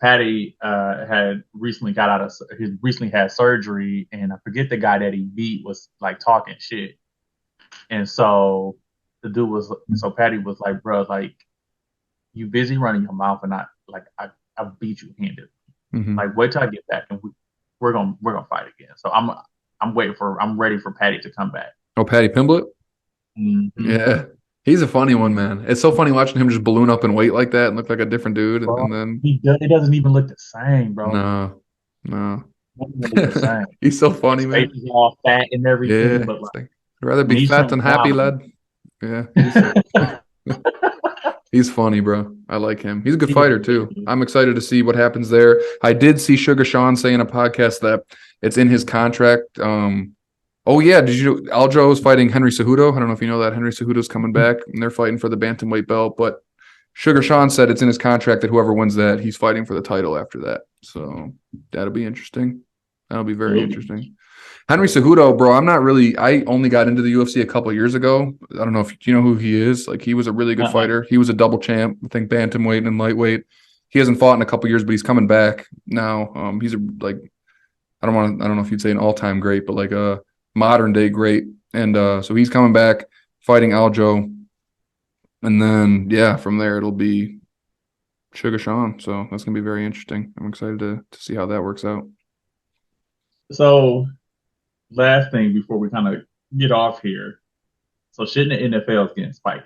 A: Patty had recently got out of he recently had surgery, and I forget the guy that he beat was like talking shit, and so the dude was so Patty was like, bro, like you busy running your mouth, and I beat you handed.
B: Mm-hmm.
A: Like wait till I get back, and we're gonna fight again. So I'm ready for Patty to come back.
B: Oh, Patty Pimblett?
A: Mm-hmm.
B: Yeah. He's a funny one, man. It's so funny watching him just balloon up in weight like that and look like a different dude. And
A: Bro,
B: then,
A: it doesn't even look the same, bro.
B: no, no.
A: It doesn't even look the same.
B: He's so funny,
A: His face
B: man.
A: is all fat and everything,
B: Yeah.
A: but like
B: It's like, I'd rather
A: when
B: be
A: he's
B: fat
A: trying
B: than
A: to
B: happy,
A: dominate,
B: lad. Yeah. He's funny, bro. I like him. He's a good
A: he is
B: fighter,
A: really
B: too.
A: good.
B: I'm excited to see what happens there. I did see Sugar Sean say in a podcast that it's in his contract. Oh, yeah. Did you know Aljo is fighting Henry Cejudo? I don't know if you know that. Henry Cejudo's coming back, and they're fighting for the bantamweight belt. But Sugar Sean said it's in his contract that whoever wins that, he's fighting for the title after that. So that'll be interesting. That'll be very interesting. Henry Cejudo, bro, I only got into the UFC a couple years ago. I don't know if you know who he is. Like he was a really good
A: Uh-uh.
B: fighter. He was a double champ, I think bantamweight and lightweight. He hasn't fought in a couple years, but he's coming back now. He's a like I don't know if you'd say an all-time great, but like a modern day great. And so he's coming back fighting Aljo. And then yeah, from there it'll be Sugar Sean. So that's gonna be very interesting. I'm excited to see how that works out.
A: So last thing before we kind of get off here. So shit in the NFL is getting spicy.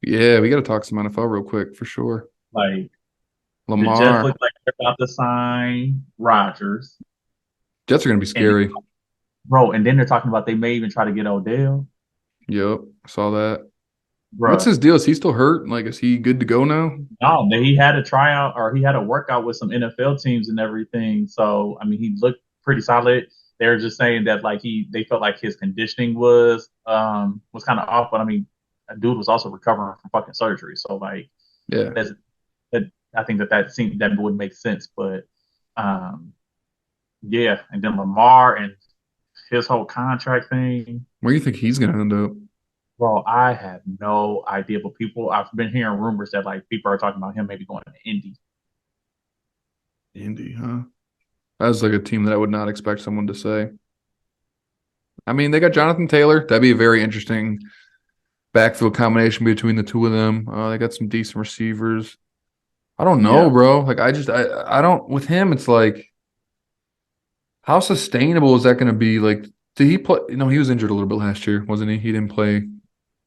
B: Yeah, we gotta talk some NFL real quick for sure.
A: Like the Jets
B: Lamar.
A: look like they're about to sign Rodgers.
B: Jets are gonna be
A: And
B: scary.
A: bro, and then they're talking about they may even try to get Odell.
B: Yep, saw that. What's
A: Bro,
B: his deal? Is he still hurt? Like, is he good to go now?
A: no, he had a tryout or he had a workout with some NFL teams and everything. So I mean, he looked pretty solid. They're just saying that like they felt like his conditioning was kind of off, but I mean, a dude was also recovering from fucking surgery. So like
B: Yeah.
A: that's that I think that would make sense. But um, yeah, and then Lamar and his whole contract thing.
B: Where do you think he's gonna end up?
A: Bro, I have no idea, but I've been hearing rumors that like people are talking about him maybe going to Indy.
B: Indy, huh? That's like a team that I would not expect someone to say. I mean, they got Jonathan Taylor. That'd be a very interesting backfield combination between the two of them. They got some decent receivers. I don't know,
A: Yeah,
B: bro. Like, I don't. With him, it's like, how sustainable is that going to be? Like, did he play? You know, he was injured a little bit last year, wasn't he? He didn't play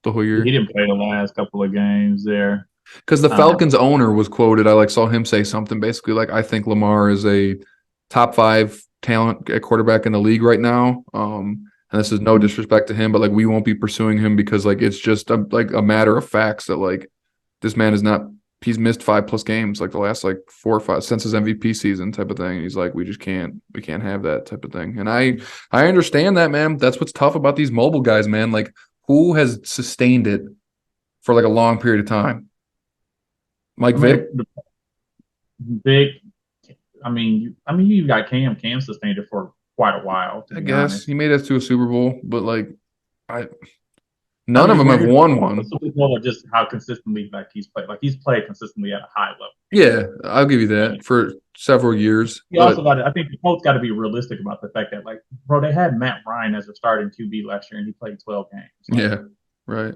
B: the whole
A: he
B: year.
A: didn't play the last couple of games there.
B: Because the
A: Um,
B: Falcons owner was quoted. I like saw him say something basically like, I think Lamar is a top 5 talent at quarterback in the league right now. And this is no disrespect to him, but like we won't be pursuing him because like it's just like a matter of facts that like this man is not. He's missed 5+ games like the last like 4 or 5 since his MVP season type of thing. He's like, we can't have that type of thing. And I understand that, man. That's what's tough about these mobile guys, man. Like who has sustained it for like a long period of time? Mike
A: I
B: Vick.
A: mean, the big. I mean, you got Cam. Cam sustained it for quite a while, to
B: I
A: be
B: guess
A: honest.
B: he made us to a Super Bowl, but like I
A: I
B: none of
A: mean,
B: them
A: when
B: have
A: you're
B: won
A: a
B: one.
A: Super Bowl, or just how consistently like he's played, like he's played consistently at a high level.
B: Yeah, I'll give you that for several years.
A: You
B: But
A: also got to, I think the Colts got to be realistic about the fact that, like, bro, they had Matt Ryan as a starting QB last year and he played 12 games. Like,
B: yeah, right.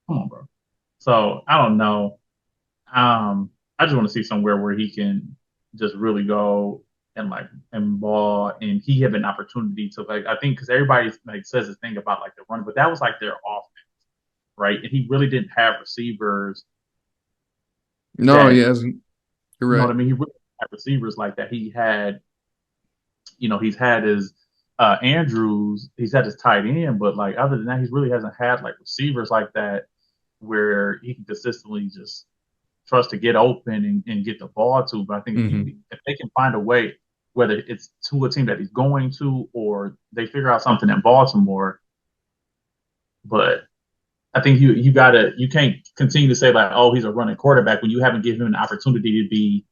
A: come on, bro. So I don't know. I just want to see somewhere where he can just really go and like and ball, and he have an opportunity to, like, I think because everybody like says the thing about like the run, but that was like their offense, right? And he really didn't have receivers
B: No, he
A: that,
B: hasn't. You're
A: you know
B: right.
A: what I mean. He really didn't have receivers like that. He had, he's had his Andrews, he's had his tight end, but like other than that, he really hasn't had like receivers like that where he can consistently just trust to get open and get the ball to. But I think
B: Hmm.
A: if they can find a way, whether it's to a team that he's going to or they figure out something in Baltimore, but I think you can't continue to say like, oh, he's a running quarterback when you haven't given him an opportunity to be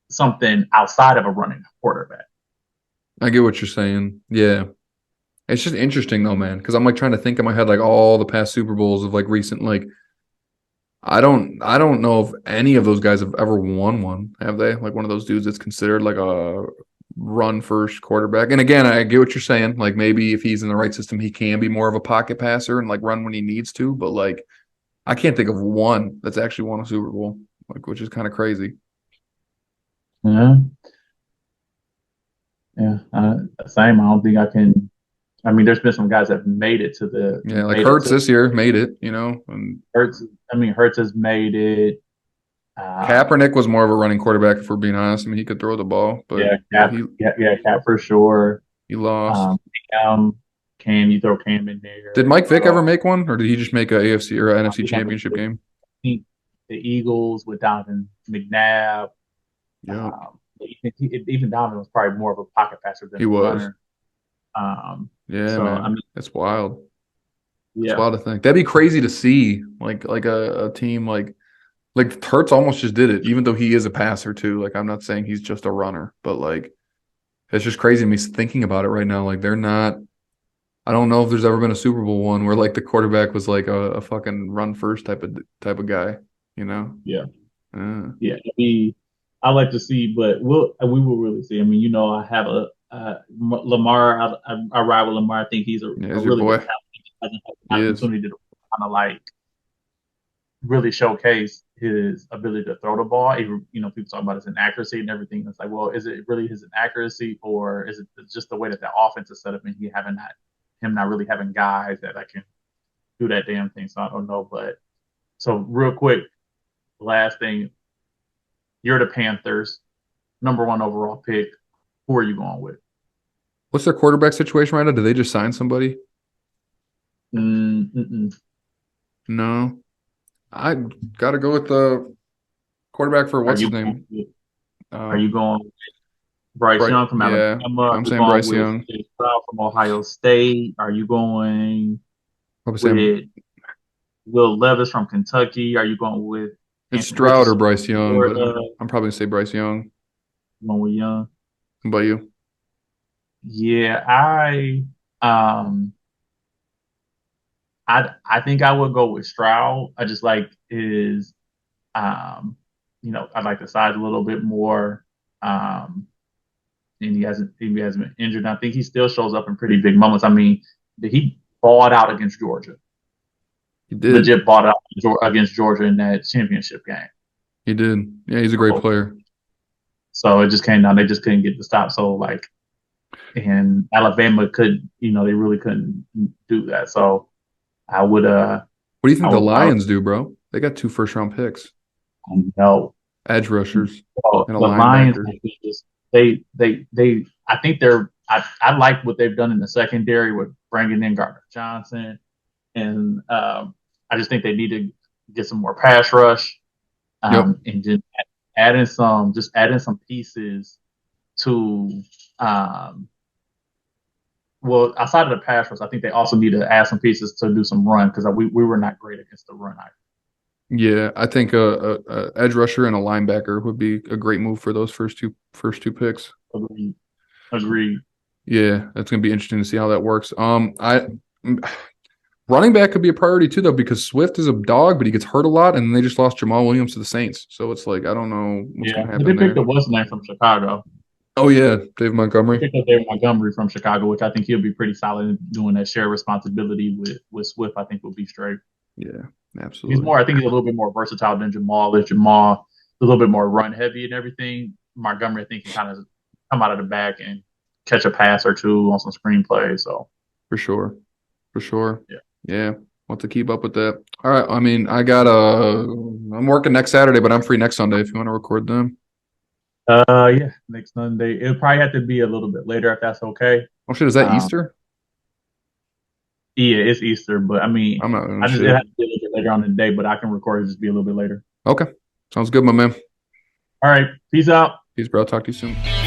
A: something outside of a running quarterback.
B: I get what you're saying. Yeah. It's just interesting though, man, because I'm like trying to think in my head like all the past Super Bowls of like recent like I don't know if any of those guys have ever won one, have they? Like one of those dudes that's considered like a run first quarterback. And again, I get what you're saying. Like maybe if he's in the right system, he can be more of a pocket passer and like run when he needs to. But like I can't think of one that's actually won a Super Bowl, like which is kind of crazy.
A: Yeah, yeah, same. I don't think I can. I mean, there's been some guys that made it to the
B: Yeah, like
A: made it
B: Hurts
A: to
B: this year made it, you know, and
A: Hurts. I mean, Hurts has made it. Um,
B: Kaepernick was more of a running quarterback, if we're being honest. I mean, he could throw the ball, but
A: yeah,
B: yeah,
A: Cap, yeah, Cap for sure.
B: he lost.
A: Um, Cam, Cam, you throw Cam in
B: Did
A: there.
B: Mike Vick ever make one, or did he just make a AFC or a NFC
A: You got
B: championship game?
A: the Eagles with Donovan McNabb.
B: Yeah,
A: Even Donovan was probably more of a pocket passer than
B: he
A: a
B: was.
A: runner. Um,
B: Yeah,
A: so I
B: man,
A: mean,
B: it's wild. It's
A: yeah,
B: wild to think. That'd be crazy to see, like a team like Hurts almost just did it, even though he is a passer too. Like I'm not saying he's just a runner, but like it's just crazy to me thinking about it right now. Like they're not. I don't know if there's ever been a Super Bowl one where like the quarterback was like a fucking run first type of guy, you know?
A: yeah,
B: Uh,
A: yeah. I like to see, but we will really see. I mean, I have a Lamar. I ride with Lamar. I think he's
B: yeah,
A: a
B: is your
A: really good
B: boy?
A: talent. He just hasn't had
B: He
A: the
B: is.
A: opportunity to kind of like really showcase his ability to throw the ball. People talk about his inaccuracy and everything. It's like, well, is it really his inaccuracy, or is it just the way that the offense is set up and him not really having guys that can do that damn thing? So I don't know, but so real quick, last thing, you're the Panthers, number one overall pick. Who are you going with?
B: What's their quarterback situation right now? Did they just sign somebody?
A: Mm-mm.
B: No. I gotta go with the quarterback for
A: Are
B: what's
A: you
B: his
A: going
B: name?
A: with, are you
B: Um,
A: going with Bryce
B: Bryce.
A: Young from
B: Yeah,
A: Alabama? Are
B: I'm
A: you
B: saying
A: going
B: Bryce
A: with
B: Young.
A: Jay Stroud from Ohio State? Are you going
B: I'm saying
A: with Will Levis from Kentucky? Are you going with
B: it's
A: Anthony
B: Stroud or
A: Richardson
B: Bryce
A: from
B: Young, but
A: Florida?
B: I'm probably gonna say Bryce Young.
A: Going with Young?
B: How about you?
A: Yeah, um I think I would go with Stroud. I just like his I like the size a little bit more. And he hasn't been injured. And I think he still shows up in pretty big moments. I mean, he balled out against Georgia.
B: He did.
A: Legit balled out against Georgia in that championship game.
B: He did. Yeah, he's a great
A: So,
B: player.
A: so it just came down. They just couldn't get the stop. So like, and Alabama they really couldn't do that. So I would
B: What do you think
A: I
B: the
A: would probably
B: Lions do, bro? They got 2 first round picks.
A: No.
B: Edge rushers
A: Well,
B: and a
A: the Lions,
B: linebacker.
A: I think, just they. I think they're. I like what they've done in the secondary with bringing in Gardner Johnson, and I just think they need to get some more pass rush,
B: Yep.
A: and just adding some pieces to. Um, well, outside of the pass rush, I think they also need to add some pieces to do some run because we were not great against the run.
B: Yeah, I think a edge rusher and a linebacker would be a great move for those first two picks.
A: Agreed. Agreed.
B: Yeah, that's gonna be interesting to see how that works. I running back could be a priority too, though, because Swift is a dog, but he gets hurt a lot, and they just lost Jamal Williams to the Saints. So it's like I don't know what's
A: Yeah,
B: gonna
A: but they
B: happen
A: picked
B: there.
A: up what's his name from Chicago.
B: Oh yeah, Dave
A: They
B: Montgomery.
A: picked up David Montgomery from Chicago, which I think he'll be pretty solid in doing that share responsibility with Swift. I think will be straight.
B: Yeah,
A: He's
B: absolutely,
A: more. I think he's a little bit more versatile than Jamal. If Jamal is a little bit more run heavy and everything, Montgomery I think can kind of come out of the back and catch a pass or two on some screenplays. So
B: for sure, for sure.
A: yeah.
B: Yeah, want to keep up with that. All right, I mean, I'm working next Saturday, but I'm free next Sunday if you want to record them.
A: Yeah. Next Sunday, it'll probably have to be a little bit later if that's okay.
B: Oh shit, is that
A: Um,
B: Easter?
A: yeah, it's Easter, but I mean,
B: I'm not oh,
A: I just it
B: shit.
A: has to be a little bit later on in the day, but I can record it just be a little bit later.
B: Okay, sounds good, my man.
A: All right, peace out.
B: Peace, bro. Talk to you soon.